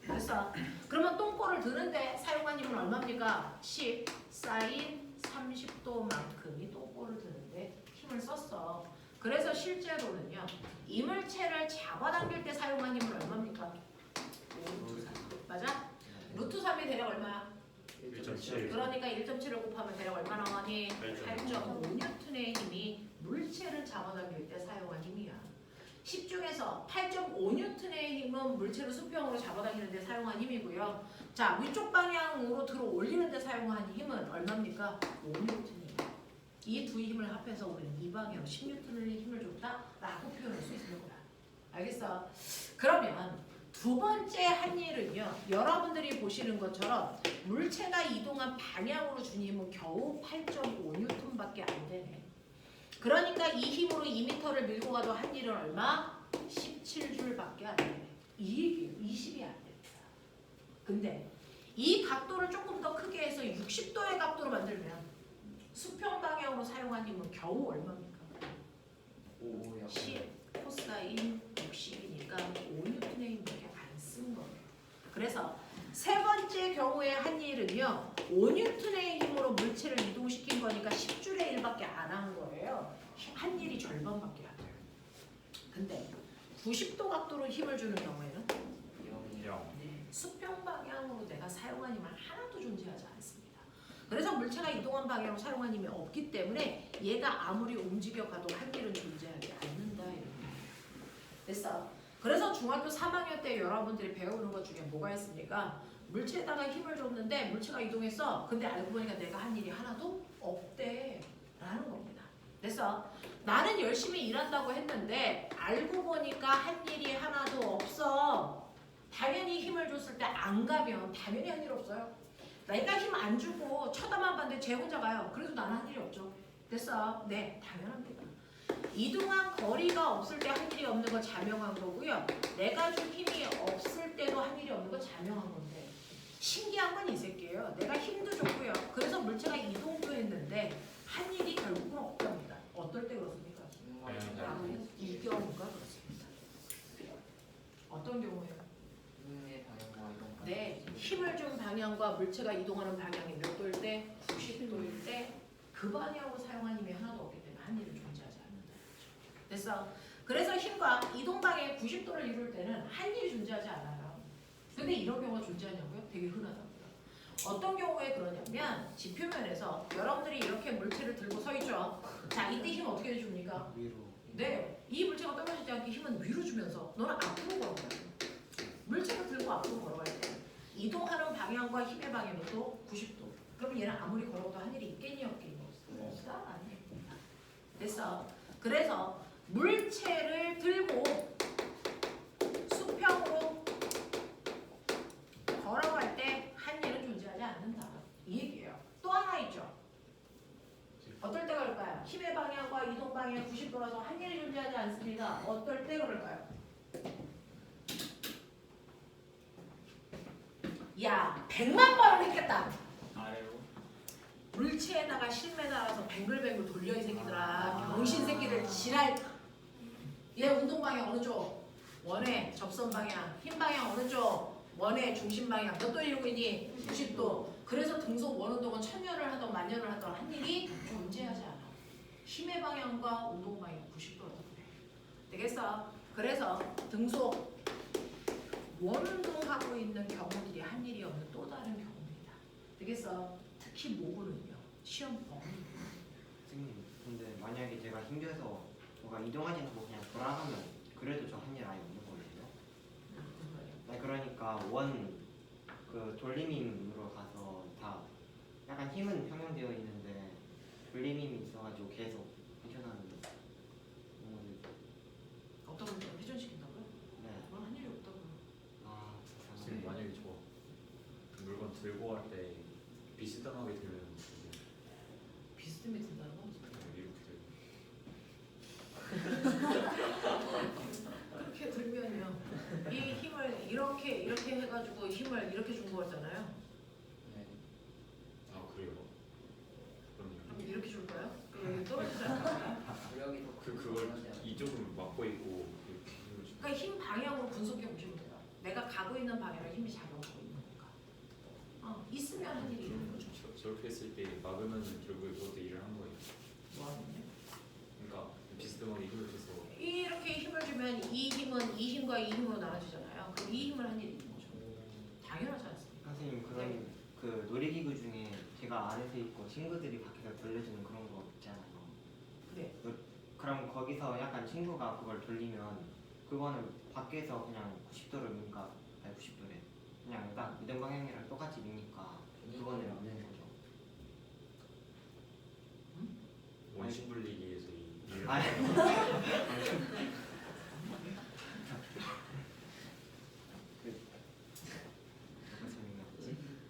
그래서 그러면 똥꼬를 드는데 사용한 힘은 얼마입니까? 10 사인 30도만큼이 똥꼬를 드는데 힘을 썼어. 그래서 실제로는요. 이물체를 잡아당길 때 사용한 힘은 얼마입니까? 루트 3. 맞아? 루트 3이 대략 얼마야? 1.7. 그러니까 1.7을 곱하면 대략 얼마 나오니? 8.5N의 힘이 물체를 잡아당길 때 사용한 힘이야. 10 중에서 8.5N의 힘은 물체를 수평으로 잡아당기는 데 사용한 힘이고요. 자, 위쪽 방향으로 들어 올리는 데 사용한 힘은 얼마입니까? 5N이에요. 이 두 힘을 합해서 우리는 이 방향으로 10N의 힘을 줬다라고 표현할 수 있는 거야. 알겠어? 그러면 두 번째 한 일은요. 여러분들이 보시는 것처럼 물체가 이동한 방향으로 준 힘은 겨우 8.5N밖에 안 되네. 그러니까 이 힘으로 2m를 밀고 가도 한 일은 얼마? 17줄밖에 안 되네. 이 얘기예요. 20이 안 됩니다. 근데 이 각도를 조금 더 크게 해서 60도의 각도로 만들면 수평 방향으로 사용한 힘은 겨우 얼마입니까? 10 코사인 60이니까 5N의 힘밖에 안 쓴 거예요. 그래서 세 번째 경우의 한 일은요. 5N의 힘으로 물체를 이동시킨 거니까 10줄의 1밖에 안 한 거예요. 한 일이 절반밖에 안 돼요. 근데 90도 각도로 힘을 주는 경우에는 0. 네, 수평 방향으로 내가 사용한 힘은 하나도 존재하지 않습니다. 그래서 물체가 이동한 방향으로 사용한 힘이 없기 때문에 얘가 아무리 움직여가도 한 일은 존재하지 않는다. 이런 거예요. 됐어? 그래서 중학교 3학년 때 여러분들이 배우는 것 중에 뭐가 있습니까? 물체에다가 힘을 줬는데 물체가 이동했어. 근데 알고 보니까 내가 한 일이 하나도 없대. 라는 겁니다. 그래서 나는 열심히 일한다고 했는데 알고 보니까 한 일이 하나도 없어. 당연히 힘을 줬을 때 안 가면 당연히 한 일 없어요. 내가 힘 안 주고 쳐다만 봤는데 쟤 혼자 가요. 그래도 나는 한 일이 없죠. 됐어? 네, 당연합니다. 이동한 거리가 없을 때 한 일이 없는 건 자명한 거고요. 내가 준 힘이 없을 때도 한 일이 없는 건 자명한 건데 신기한 건 이 새끼예요. 내가 힘도 줬고요. 그래서 물체가 이동도 했는데 한 일이 결국은 없답니다. 어떨 때 그렇습니까? 이 경우가 그렇습니다. 어떤 경우예요? 네, 힘을 준 방향과 물체가 이동하는 방향이 몇 도일 때? 90도일 때 그 방향으로 사용한 힘이 하나도 없기 때문에 한 일은 존재하지 않는다. 됐어? 그래서 힘과 이동 방향의 90도를 이룰 때는 한 일이 존재하지 않아요. 근데 이런 경우가 존재하냐고요? 되게 흔하다고요. 어떤 경우에 그러냐면 지표면에서 여러분들이 이렇게 물체를 들고 서 있죠. 자, 이때 힘 어떻게 줍니까? 위로. 네, 이 물체가 떨어지지 않게 힘은 위로 주면서 너는 앞으로 걸어가야 돼. 물체를 들고 앞으로 걸어갈 때 이동하는 방향과 힘의 방향이 또 90도. 그럼 얘는 아무리 걸어도 한 일이 있겠니 없겠니? 없다? 아닙니다. 됐어. 그래서 물체를 들고 수평으로 걸어갈 때 한 일은 존재하지 않는다. 이 얘기예요. 또 하나 있죠. 어떨 때 그럴까요? 힘의 방향과 이동 방향이 90도라서 한 일이 존재하지 않습니다. 어떨 때 그럴까요? 야, 100만 번을 했겠다. 아래로. 물체에다가 실매 달아서 뱅글뱅글 돌려 이 새끼들아. 병신 새끼들 지랄. 얘 운동 방향 어느 쪽? 원의 접선 방향. 힘 방향 어느 쪽? 원의 중심 방향. 몇 도 이루고 있니? 90도. 그래서 등속 원운동은 1000년을 하던 만년을 하던 한 일이 존재하지 않아. 힘의 방향과 운동 방향 90도라고 그래. 되겠어? 그래서 등속 원운동하고 있는 경우들이 한 일이 없는 또 다른 경우입니다. 되겠어? 특히 모구는요. 시험 범위. 선생님, 근데 만약에 제가 힘겨서 뭔가 이동하지 않고 그냥 돌아가면 그래도 저 한 일 아예 없는 거예요? 무슨 말이야? 네, 그러니까 원 그 돌림힘으로 가서 다 약간 힘은 평형되어 있는데 돌림힘이 있어가지고 계속 회전하는 경우도 있고. 어떤 분들 회전시킨다고요? 네. 그건 한 일이 없다고요. 아, 선생님 만약에 저 물건 들고 갈 때 비스듬하게 들면 비스듬히 든다는 건 무슨 이렇게 들고 그렇게 들면요. 이 힘을 이렇게 해가지고 힘을 이렇게 준 거잖아요. 네. 아 그래요? 그럼 그럼요. 이렇게 줄 거예요? 그럼 여기 떨어지지 않을까요? 구력이 더 그걸 강하지 않아요? 이쪽으로 막고 있고 이렇게 힘을 주고. 그러니까 힘 방향으로 분석해 보시면 돼요. 내가 가고 있는 방향으로 힘이 작용하고 있는 건가. 있으면 한 일이 있는 거죠. 저렇게 했을 때 막으면 결국에 그것도 일을 한 거예요. 뭐 하는요? 그러니까 비스듬하게 힘을 줘서 이렇게 힘을 주면 이 힘은 이 힘과 이 힘으로 나눠지잖아요. 그럼 이 힘을 한 일이 있는 거죠. 당연하지 않습니까? 선생님 그런 그 놀이기구 중에 제가 안에서 있고 친구들이 밖에서 돌려주는 그런 거 있잖아요. 네. 그럼 거기서 약간 친구가 그걸 돌리면 그거는 밖에서 그냥 90도로 미니까 아니 90도래 그냥 딱 이동 방향이랑 똑같이 미니까 그거는 없는 거죠. 원심 분리기에서 이 일을 아니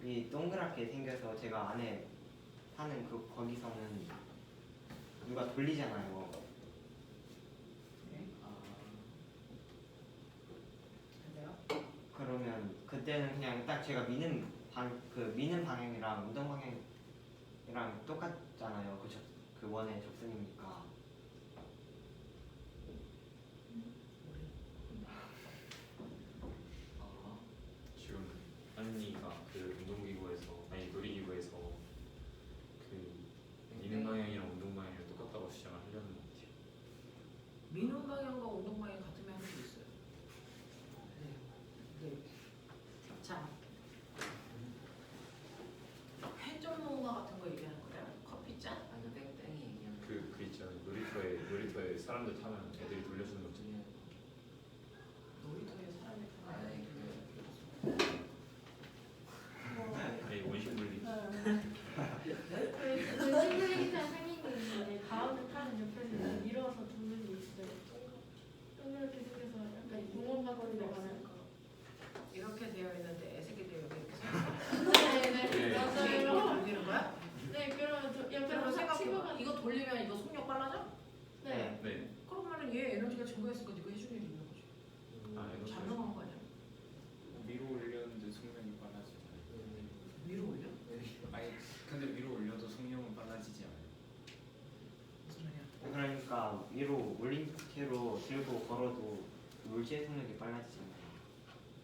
이 동그랗게 생겨서 제가 안에 사는 그 거기서는 누가 돌리잖아요. 네. 근데요? 그러면 그때는 그냥 딱 제가 미는 미는 방향이랑 이동 방향이랑 똑같잖아요. 그 원의 접선이니까. 지금 언니가 그 운동기구에서 아니 놀이기구에서 그 미는 방향이랑 운동 방향이랑 똑같다고 주장을 하려는 것 같아요. 미는 방향과 운동 방향이 같으면 할 수 있어요. 네. 네. 자, 회전목마 같은 거 얘기하는 거예요. 커피잔? 아니요, 뺑뺑이 얘기하는 그 있잖아요. 놀이터에 사람들 타면 애들이 돌려주는 거 있잖아요. 놀이터에 사람이 타는 아니 네, 원심 분리기. 원심블링이랑 생긴 게 있는데 가운데 타는 옆에서 밀어서 두는 게 있어요. 동그랗게 생겨서 약간 공원가거리 나가는 거. 이렇게 되어 있는데 애새끼들 여기 이렇게 서 네네. 네. 맞아요. 이렇게 돌리는 거야? 네, 그러면 저 그럼 옆에서 생각해봐. 친구가 이거 돌리면 이거 속력 빨라져? 네. 네. 그러면은 얘 에너지가 증가했으니까 네가 해줄 일이 있는 거지. 아, 에너지. 자명한 거 아니야? 위로 올렸는데 속력이 빨라지잖아요. 위로 올려? 아니 근데 위로 올려도 속력은 빨라지지 않아요. 무슨 말이야? 그러니까 위로 올린 채로 들고 걸어도 물체 속력이 빨라지잖아요.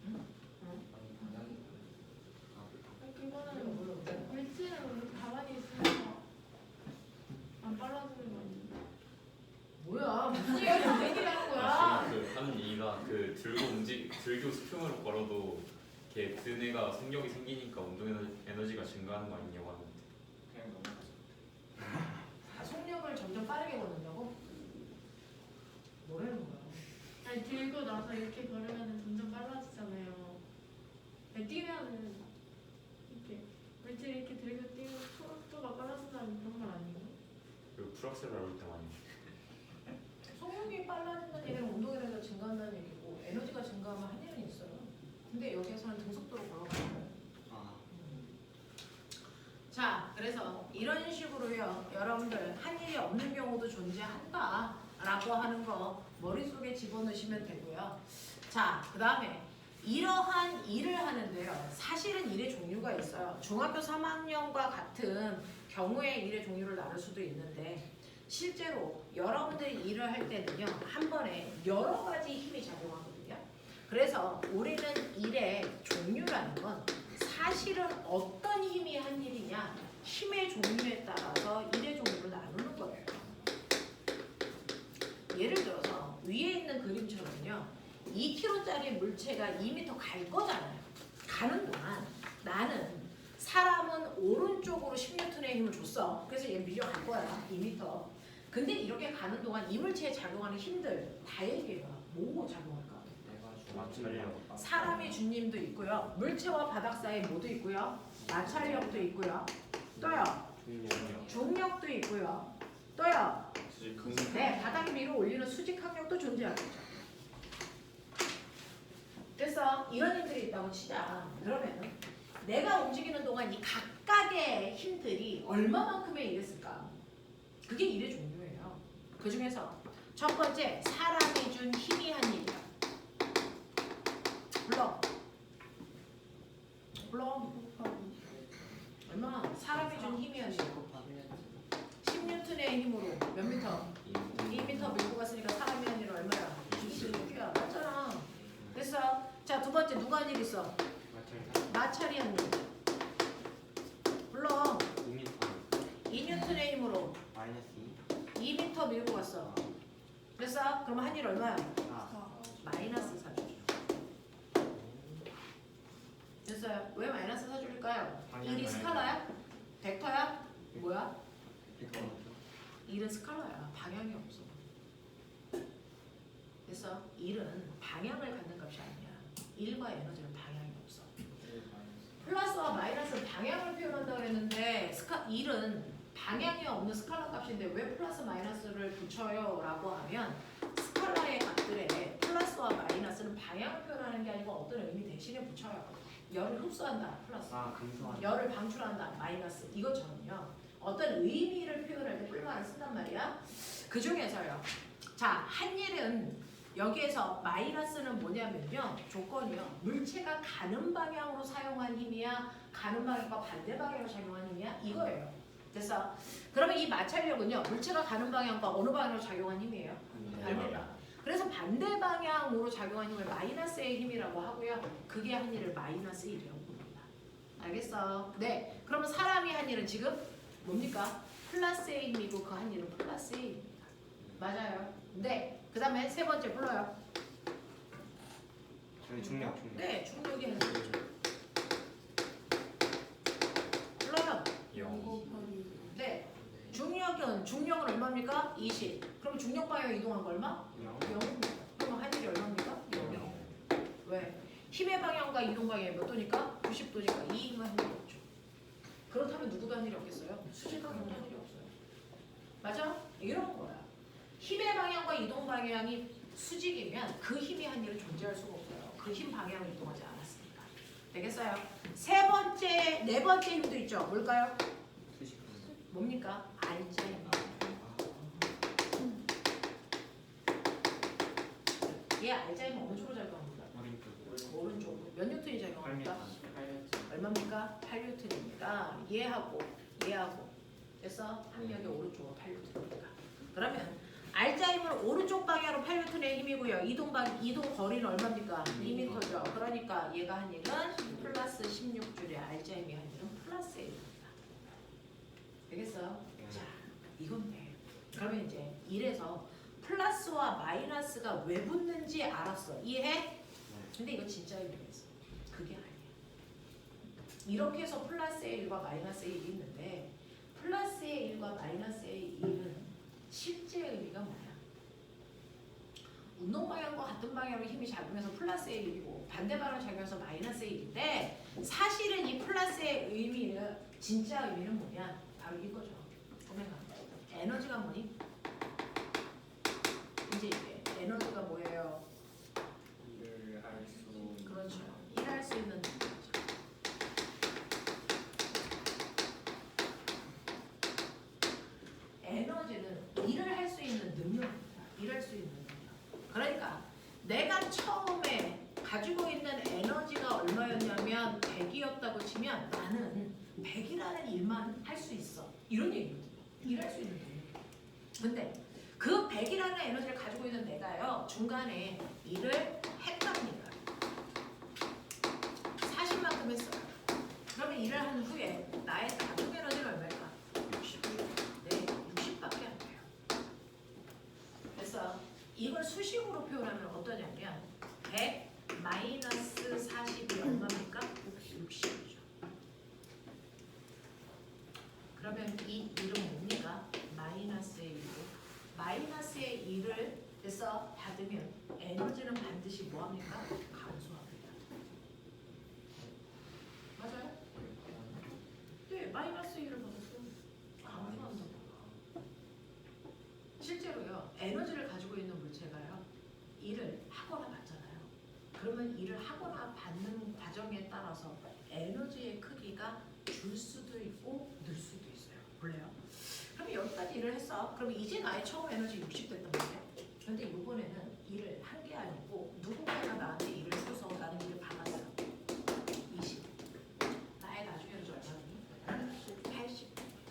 아니 방향이 그거는 물질은 가만히 있으면 안 빨라지는 거 아니에요? 뭐야? 무슨 얘기하는 거야? 지금 그 하는 얘기가 그 들고 수평으로 걸어도 이렇게 드네가 속력이 생기니까 운동 에너지가 증가하는 거 아니냐고 하는데. 그냥 넘어가죠. 속력을 점점 빠르게 걷는다고? 뭐라는 거야? 아니 들고 나서 이렇게 걸으면 점점 빨라지잖아요. 아니, 뛰면은 이렇게 물질 이렇게 들고 뛰면 속도가 빨라진다는 그런 말 아니에요? 그리고 풀악셀을 할 때 많이. 속력이 빨라진다는 얘기는 운동 에너지가 증가한다는 얘기고 에너지가 증가하면 한 일은 있어요. 근데 여기에서는 등속도로 걸어가는 거예요. 아, 자, 그래서 이런 식으로요, 여러분들 한 일이 없는 경우도 존재한다라고 하는 거 머릿속에 집어넣으시면 되고요. 자, 그 다음에 이러한 일을 하는데요. 사실은 일의 종류가 있어요. 중학교 3학년과 같은 경우에 일의 종류를 나눌 수도 있는데 실제로 여러분들이 일을 할 때는요, 한 번에 여러 가지 힘이 작용하거든요. 그래서 우리는 일의 종류라는 건 사실은 어떤 힘이 한 일이냐, 힘의 종류에 따라서 일의 종류를 나누는 거예요. 예를 들어서 위에 있는 그림처럼요, 2kg짜리 물체가 2m 갈 거잖아요. 가는 동안 나는 사람은 오른쪽으로 10N의 힘을 줬어. 그래서 얘 밀려갈 거야. 2m. 근데 이렇게 가는 동안 이물체에 작용하는 힘들 다 얘기해봐. 뭐 작용할까? 마찰력. 사람이 준 힘도 있고요. 물체와 바닥 사이 뭐도 있고요. 마찰력도 있고요. 또요. 중력도 있고요. 또요. 네, 바닥 위로 올리는 수직 항력도 존재하겠죠. 그래서 이런 힘들이 있다고 치자. 그러면 내가 움직이는 동안 이 각각의 힘들이 얼마만큼의 일했을까? 그게 일의 종류예요. 그 중에서 첫 번째, 사람이 준 힘이 한 일이야. 불러. 얼마? 사람이 준 힘이 한 일. 10N의 힘으로 몇 미터? 2m 밀고 갔으니까 사람이 한 일은 얼마야? 26이야. 맞잖아. 됐어. 자, 두 번째 누가 한 일 있어? 마찰이 한 일. 불러. 2N의 힘으로 마이너스 2m 밀고 갔어. 됐어? 그럼 한 일 얼마야? 4. 마이너스 4주죠. 됐어요? 왜 마이너스 4줄일까요? 일이 스칼라야? 벡터야? 뭐야? 일은 스칼라야. 방향이 없어. 됐어? 일은 방향을 갖는 값이 아니야. 일과 에너지는 방향이 없어. 플러스와 마이너스는 방향을 표현한다고 했는데 일은 방향이 없는 스칼라 값인데 왜 플러스 마이너스를 붙여요? 라고 하면 스칼라의 값들에 플러스와 마이너스는 방향을 표현하는 게 아니고 어떤 의미 대신에 붙여요. 열을 흡수한다. 플러스. 감소한다. 열을 방출한다. 마이너스. 이것처럼요. 어떤 의미를 표현할 때 뿔말을 쓴단 말이야. 그 중에서요. 자, 한 일은 여기에서 마이너스는 뭐냐면요. 조건이요. 물체가 가는 방향으로 사용한 힘이야? 가는 방향과 반대 방향으로 작용한 힘이야? 이거예요. 됐어? 그러면 이 마찰력은요. 물체가 가는 방향과 어느 방향으로 작용한 힘이에요? 반대다. 그래서 반대 방향으로 작용한 힘을 마이너스의 힘이라고 하고요. 그게 한 일을 마이너스 1이라고 부릅니다. 알겠어? 네. 그러면 사람이 한 일은 지금 뭡니까? 플러스의 힘이고 그 한 일은 플러스의 힘입니다. 맞아요. 네. 그 다음에 세 번째 불러요. 저희 중력. 네. 중력이 한 일이죠. 불러요. 네. 중력은 얼마입니까? 20. 그럼 중력 방향 이동한 거 얼마? 0입니다. 그러면 한 일이 얼마입니까? 0. 왜? 힘의 방향과 이동 방향이 몇 도니까? 90도니까 이 힘은 한 일이 없죠. 그렇다면 누구도 한 일이 없겠어요? 수직하게 한 일이 없어요. 맞아? 이런 거야. 힘의 방향과 이동 방향이 수직이면 그 힘이 한 일은 존재할 수가 없어요. 그 힘 방향을 이동하지 않았으니까. 되겠어요? 네 번째 힘도 있죠. 뭘까요? 뭡니까? 알자입니다. 얘 알자이머 어느 쪽으로 작용합니까? 오른쪽으로. 몇 뉴턴이 작용합니까? 얼마입니까? 8뉴턴입니다. 얘하고 그래서 합력이 오른쪽으로 8뉴턴입니다. 그러면 알자이머는 오른쪽 방향으로 8뉴턴의 힘이고요. 이동 거리는 얼마입니까? 2m죠. 그러니까 얘가 한 일은 플러스 16줄에 알자이머의 한 일은 플러스 1입니다. 되겠어요? 자, 이건 돼. 그러면 이제 이래서 플러스와 마이너스가 왜 붙는지 알았어. 이해해? 근데 이거 진짜 의미겠어. 그게 아니야. 이렇게 해서 플러스의 1과 마이너스의 1이 있는데 플러스의 1과 마이너스의 1은 실제 의미가 뭐야? 운동 방향과 같은 방향으로 힘이 작용해서 플러스의 1이고 반대 방향으로 작용해서 마이너스의 1인데 사실은 이 플러스의 의미는 진짜 의미는 뭐냐? 바로 이거죠. 오메가. 에너지가 뭐니? 이제 이게 에너지가 뭐예요? 일을 할 수. 그렇죠. 일할 수 있는 능력이죠. 에너지는 일을 할 수 있는 능력입니다. 일할 수 있는 능력. 그러니까 내가 처음에 가지고 있는 에너지가 얼마였냐면 100이었다고 치면 나는 100이라는 일만 할 수 있어. 이런 얘기거든요. 일할 수 있는 능력. 근데 그 100이라는 에너지를 가지고 있는 내가요. 중간에 일을 했답니다. 40만큼 했어요. 그러면 일을 한 후에 나의 나중 에너지는 얼마일까? 60. 네, 60밖에 안 돼요. 그래서 이걸 수식으로 표현하면 어떠냐면 100 마이너스 40이 얼마입니까? 60이죠. 일을 하거나 받는 과정에 따라서 에너지의 크기가 줄 수도 있고 늘 수도 있어요. 볼래요? 그럼 여기까지 일을 했어. 그럼 이제 나의 처음 에너지 60 됐단 말이야. 근데 이번에는 일을 한 게 아니고 누군가가 나한테 일을 줘서 나는 일을 받았어. 20. 나의 나중에 에너지 얼마니? 80입니다.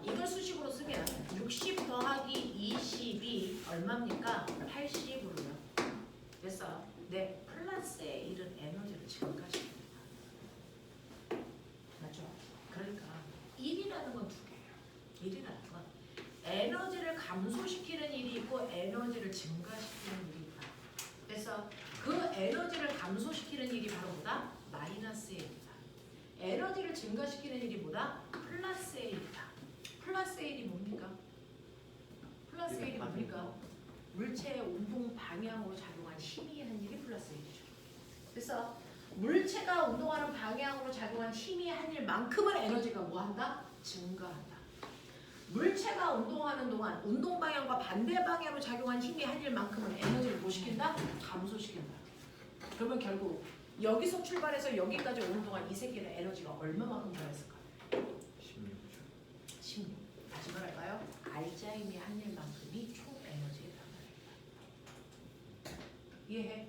이걸 수식으로 쓰면 60 더하기 20이 얼마입니까? 80으로요. 됐어. 내 플러스의 일은 에너지를 증가시킵니다. 맞죠? 그러니까 일이라는 건 두 개예요. 일이라는 건 에너지를 감소시키는 일이 있고 에너지를 증가시키는 일이 있다. 그래서 그 에너지를 감소시키는 일이 바로 뭐다? 마이너스의 일이다. 에너지를 증가시키는 일이 뭐다? 플러스의 일이다. 플러스의 일이 뭡니까? 플러스의 일이 뭡니까? 물체의 운동 방향으로 작용한 힘이 한 일이 플러스의 일이죠. 그래서 물체가 운동하는 방향으로 작용한 힘이 한 일만큼은 에너지가 뭐한다? 증가한다. 물체가 운동하는 동안 운동 방향과 반대 방향으로 작용한 힘이 한 일만큼은 에너지를 뭐 시킨다? 감소시킨다. 그러면 결국 여기서 출발해서 여기까지 오는 동안 이 새끼는 에너지가 얼마만큼 더했을까? 16초. 16. 다시 말할까요? 알자임이 한 일만큼이 총 에너지의 단말입니다. 이해해?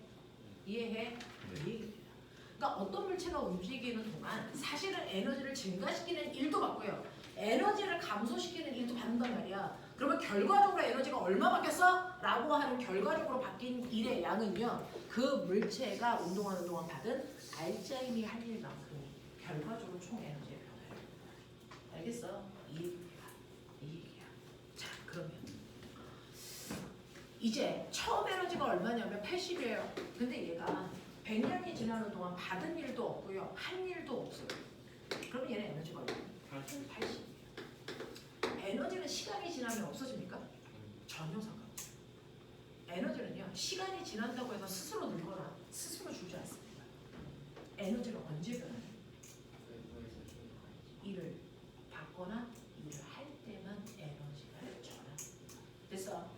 이해해? 네. 이해입니다. 그러니까 어떤 물체가 움직이는 동안 사실은 에너지를 증가시키는 일도 받고요. 에너지를 감소시키는 일도 받는단 말이야. 그러면 결과적으로 에너지가 얼마 바뀌었어? 라고 하는 결과적으로 바뀐 일의 양은요. 그 물체가 운동하는 동안 받은 알자임이 한 일만큼이 결과적으로 총 에너지의 변화예요. 알겠어? 이 얘기야. 자, 그러면 이제 처음 에너지가 얼마냐면 80이에요. 근데 얘가 100년이 지나는 동안 받은 일도 없고요. 한 일도 없어요. 그러면 얘는 에너지가 얼마냐? 80이에요. 에너지는 시간이 지나면 없어집니까? 전혀 상관없어요. 에너지는요. 시간이 지난다고 해서 스스로 늘거나 스스로 줄지 않습니다. 에너지는 언제 변하냐? 일을 받거나 일을 할 때만 에너지를 전환합니다. 됐어?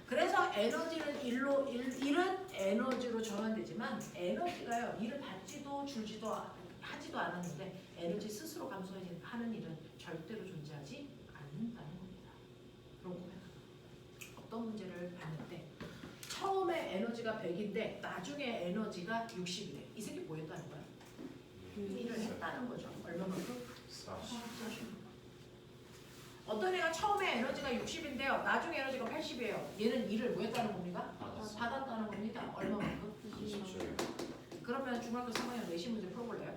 그래서 에너지는 일은 에너지로 전환되지만 에너지가요. 일을 받지도 줄지도 하지도 않았는데 에너지 스스로 감소하는 일은 절대로 존재하지 않는다는 겁니다. 그런 거예요. 어떤 문제를 봤는데 처음에 에너지가 100인데 나중에 에너지가 60이래. 이 새끼 뭐 했다는 거야? 일을 했다는 거죠. 얼마만큼? 40. 어떤 애가 처음에 에너지가 60인데요. 나중에 에너지가 80이에요. 얘는 일을 뭐 했다는 겁니까? 받았어. 받았다는 겁니다. 얼마만큼? 20초. 그러면 중학교 3학년 내신 문제 풀어볼래요?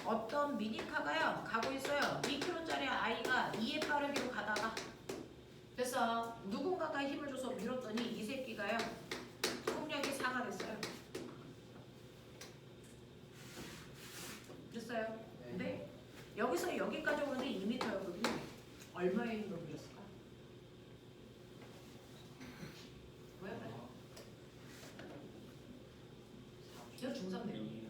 어떤 미니카가요 가고 있어요. 2km짜리 아이가 2의 빠르기로 가다가 그래서 누군가가 힘을 줘서 밀었더니 이 새끼가요 속력이 4가 됐어요. 됐어요? 네. 여기서 여기까지 오는데 2m였거든요. 얼마의 힘으로 밀었을까? 왜 그래? 이거 중3 내용이에요.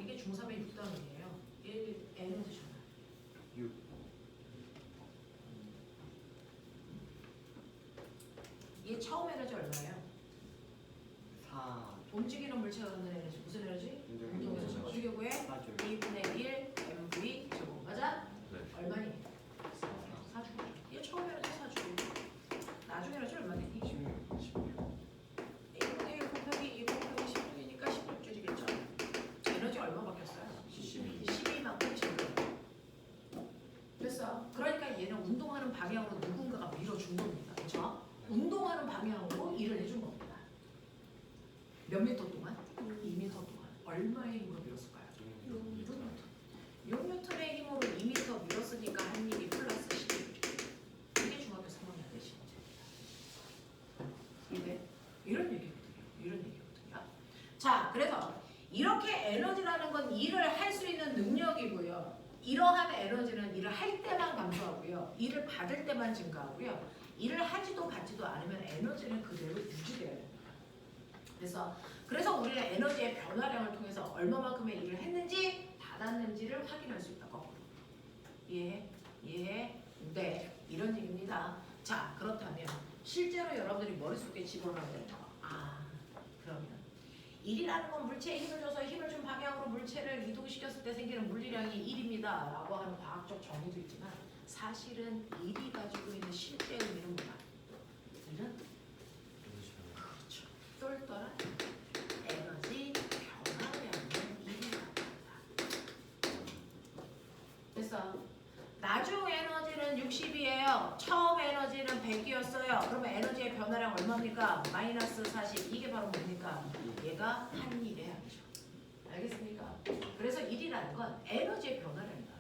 이게 중3의 6단원이에요. 1 에너지 전환. 6. 이게 처음 에너지 얼마예요? 4. 움직이는 물체가 갖는 에너지 무슨 에너지? 운동 에너지. 어떻게 구해? 4줄. 2분의 1 mv 제곱 맞아? 네. 얼마니? 4주. 이게 처음 에너지 4주. 나중에 에너지 얼마니? 16. 1분의 1 곱하기 2 곱하기 16이니까 16줄이겠죠. 에너지 얼마 바뀌었어요? 12만큼 증가해요. 됐어. 그러니까 얘는 운동하는 방향으로 누군가가 밀어준 겁니다. 그렇죠? 운동하는 방향으로 일을 해준 겁니다. 몇 미터 동안? 2미터 동안. 얼마의 힘으로 밀었을까요? 6N의 힘으로 2m 밀었으니까 한 일이 플러스 12N. 이게 중학교 3학년 내신 문제입니다. 근데 이런 얘기거든요. 이런 얘기거든요. 자, 그래서 이렇게 에너지라는 건 일을 할 수 있는 능력이고요. 이러한 에너지는 일을 할 때만 감소하고요. 일을 받을 때만 증가하고요. 일을 하지도 받지도 않으면 에너지는 그대로 유지돼야 됩니다. 그래서 우리는 에너지의 변화량을 통해서 얼마만큼의 일을 했는지 받았는지를 확인할 수 있다. 거꾸로. 이해해? 이해해? 네. 이런 얘기입니다. 자, 그렇다면 실제로 여러분들이 머릿속에 집어넣어야 돼요. 아, 일이라는 건 물체에 힘을 줘서 힘을 준 방향으로 물체를 이동시켰을 때 생기는 물리량이 1입니다 라고 하는 과학적 정의도 있지만 사실은 일이 가지고 있는 실제 의미는 뭐야? 일은 그렇죠. 똘똘한 에너지 변화량을 일이라고 한다. 그래서 나중 에너지는 60이에요. 처음 에너지는 100이었어요. 그러면 에너지의 변화량 얼마입니까? 마이너스 40. 이게 바로 뭡니까? 얘가 한 일의 양이죠. 알겠습니까? 그래서 일이라는 건 에너지의 변화량이다.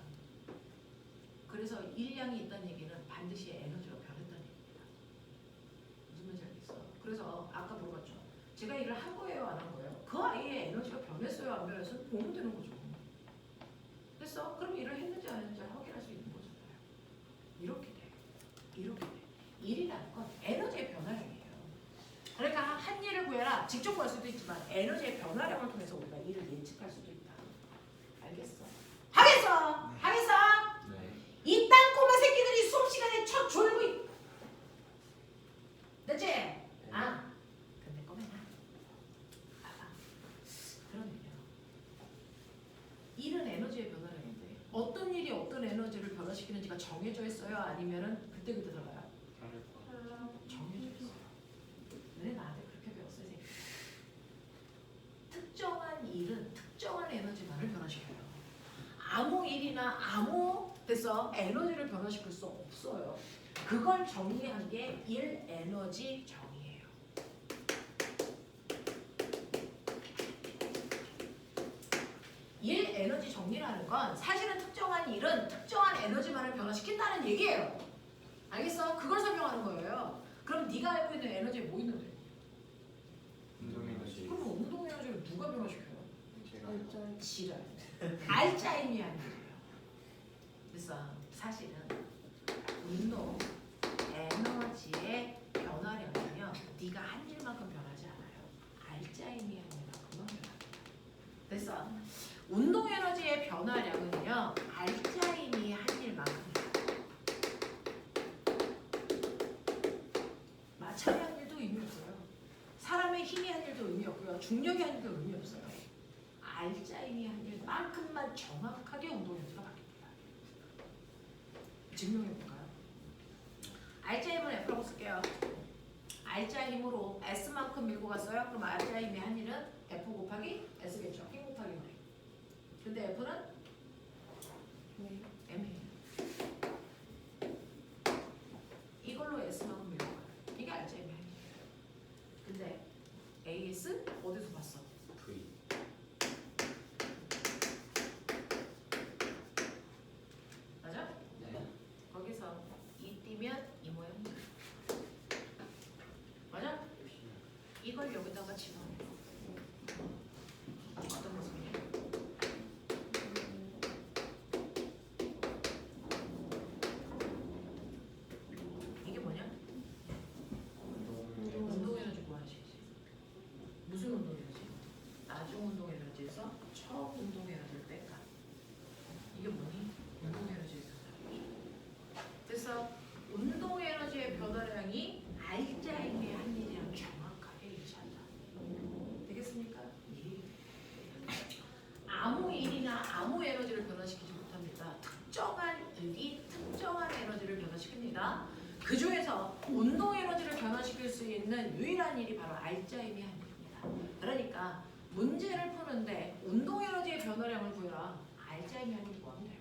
그래서 일량이 있다는 얘기는 반드시 에너지로 변했다는 얘기입니다. 무슨 말인지 알겠어? 그래서 아까 물어봤죠. 제가 일을 한 거예요, 안 한 거예요? 그 아이의 에너지가 변했어요, 안 변했어요? 보면 되는 거죠. 됐어? 그럼 일을 했는지 안 했는지 확인할 수 있는 거잖아요. 이렇게 돼. 이렇게 돼. 일이라는 건 에너지의 변화량이에요. 그러니까 한 일을 구해라. 직접 구할 수도 있지만 에너지의 변화량을 통해서 우리가 일을 예측할 수도 있다. 알겠어? 하겠어? 하겠어? 네. 이 땅꼬마 새끼들이 수업 시간에 첫 졸고 있... 됐지? 아, 근데 꼬매나. 봐봐. 그러면요. 일은 에너지의 변화량인데 어떤 일이 어떤 에너지를 변화시키는지가 정해져 있어요? 아니면은 그때그때 들어가요? 정해져 있어요. 너네 나한테 그렇게 배웠어요, 새끼. 특정한 일은 특정한 에너지만을 변화시켜요. 아무 일이나 아무 데서 에너지를 변화시킬 수 없어요. 그걸 정의한 게 일 에너지 정의예요. 일 에너지 정리라는 건 사실은 특정한 일은 특정한 에너지만을 변화시킨다는 얘기예요. 알겠어? 그걸 설명하는 거예요. 그럼 네가 알고 있는 에너지에 뭐 있는데? 운동 에너지. 그럼 운동 에너지를 누가 변화시켜요? 제가 지랄. 알짜임이 아니에요. 그래서 사실은 운동 에너지의 변화량은요, 네가 한 일만큼 변하지 않아요. 알짜임이 한 일만큼만 변합니다. 그래서 운동 에너지의 변화량은요, 알짜임이 한 일만큼이에요. 마찰이 한 일도 의미 없어요. 사람의 힘이 한 일도 의미 없고요. 중력이 한 일도 의미 없어요. 알짜임이 한 일만큼만 정확하게 운동 에너지가 바뀝니다. 증명해볼까요? 알짜 힘을 F라고 쓸게요. 알짜 힘으로 S만큼 밀고 갔어요. 그럼 알짜 힘의 한 일은 F 곱하기 S겠죠. 힘 곱하기 V. 근데 F는 M이에요. 이걸로 S만큼 밀고 가요. 이게 알짜 힘의 한 일이에요. 근데 AS 어디서 봤어? V. 맞아? 네. 거기서 이 띄면 이 모양이야. 맞아? 이걸 여기다가 집어넣어. 어떤 모습이야? 이게 뭐냐? 운동 에너지 구하시지. 무슨 운동 에너지? 나중 운동 에너지에서 처음 운동 에너지를 뺄까? 이게 뭐니? 운동 에너지의 변화량이죠. 그래서 운동 에너지의 변화량이 알짜임의 한 일이랑 정확하게 일치한다. 되겠습니까? 예. 아무 일이나 아무 에너지를 변화시키지 못합니다. 특정한 일이 특정한 에너지를 변화시킵니다. 그 중에서 운동 에너지를 변화시킬 수 있는 유일한 일이 바로 알짜임의 한 일입니다. 그러니까 문제를 푸는데 운동 에너지의 변화량을 구해라. 알짜임의 한 일 구하면 돼요.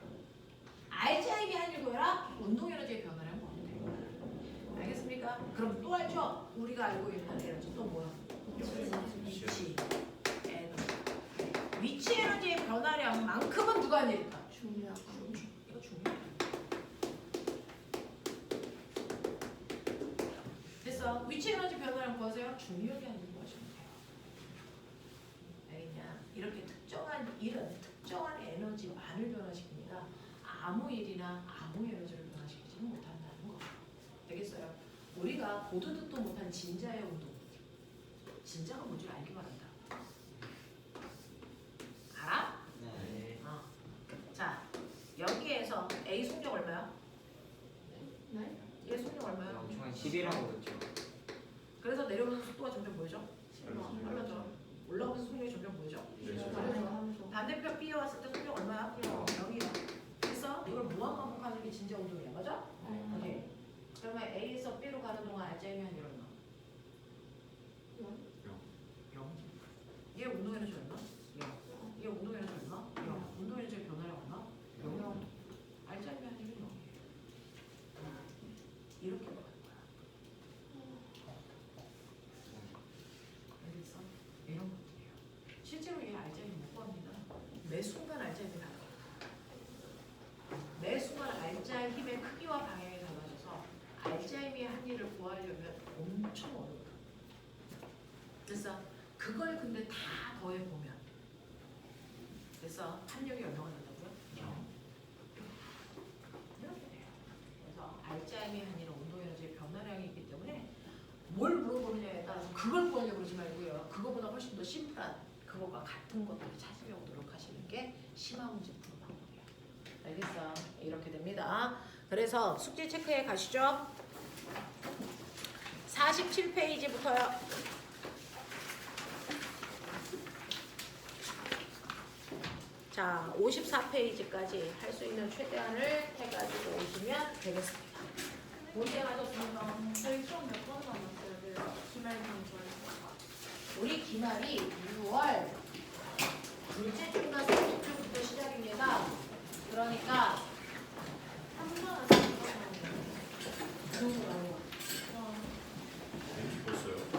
알짜임의 한 일 구해라. 운동 에너지의 변화량 구하면 돼요. 알겠습니까? 그럼 또 알죠? 우리가 알고 있는 에너지 또 뭐야? 위치 에너지. 위치 에너지의 변화량만큼은 누가 한 일일까? 중요하고. 이거 중요해. 됐어. 위치 에너지 변화량 구하세요. 중력이 한 일 구하시면 돼요. 알겠냐? 이렇게 특정한 일은 특정한 에너지만을 변화시킵니다. 아무 일이나 아무 에너지를 변화시키지는 못한다는 거. 되겠어요? 우리가 보도 듣도 못한 진자의 운동. 진자가 뭔지 알기 바란다. 알아? 네. 어. 자, 여기에서 A 속력 얼마야? 네? 얘 속력 얼마야? 엄청 10이라고 그랬죠. 그래서 내려오는 속도가 점점 보이죠? 빨라져. 올라오면서 속력이 반대표 B에 왔을 때 속력 얼마야? 0이야. 그래서 이걸 무한 반복하는 게 진짜 운동이야, 맞아? 오케이. 그러면 A에서 B로 가는 동안 알짜임이 한 얼마? 0. 얘 운동 에너지 얼마? 0. 얘 운동 에너지 얼마? 0. 운동 에너지의 변화량 얼마? 0. 알짜임이 한 1이 0. 이렇게 가는 거야. 알겠어? 이런 것들이에요. 실제로 얘 알짜임이 못 구합니다. 매 순간 알짜임이 달라. 매 순간 알짜의 힘의 크기와 방향이 달라져서 알짜임의 한의를 구하려면 엄청 어려워요. 그래서 그걸 근데 다 더해보면 그래서 합력이 얼마가 된다고요? 0. 이렇게 돼요. 그래서 알짜임의 한의는 운동에너지의 변화량이 있기 때문에 뭘 물어보느냐에 따라서 그걸 구하려고 그러지 말고요. 그거보다 훨씬 더 심플한 그거가 같은 것들을 찾으려고 노력하시는 게 심화 문제 푸는 방법이에요. 알겠어? 이렇게 됩니다. 그래서 숙제 체크해 가시죠. 47페이지부터요. 자, 54페이지까지 할 수 있는 최대한을 해가지고 오시면 되겠습니다. 문제 가졌습니다. 저희 수업 몇 번 남았어요? 네. 기말 강좌. 우리 기말이 6월 둘째 주나 셋째 주부터 시작입니다. 그러니까 3번, 4번. 그 벌써요?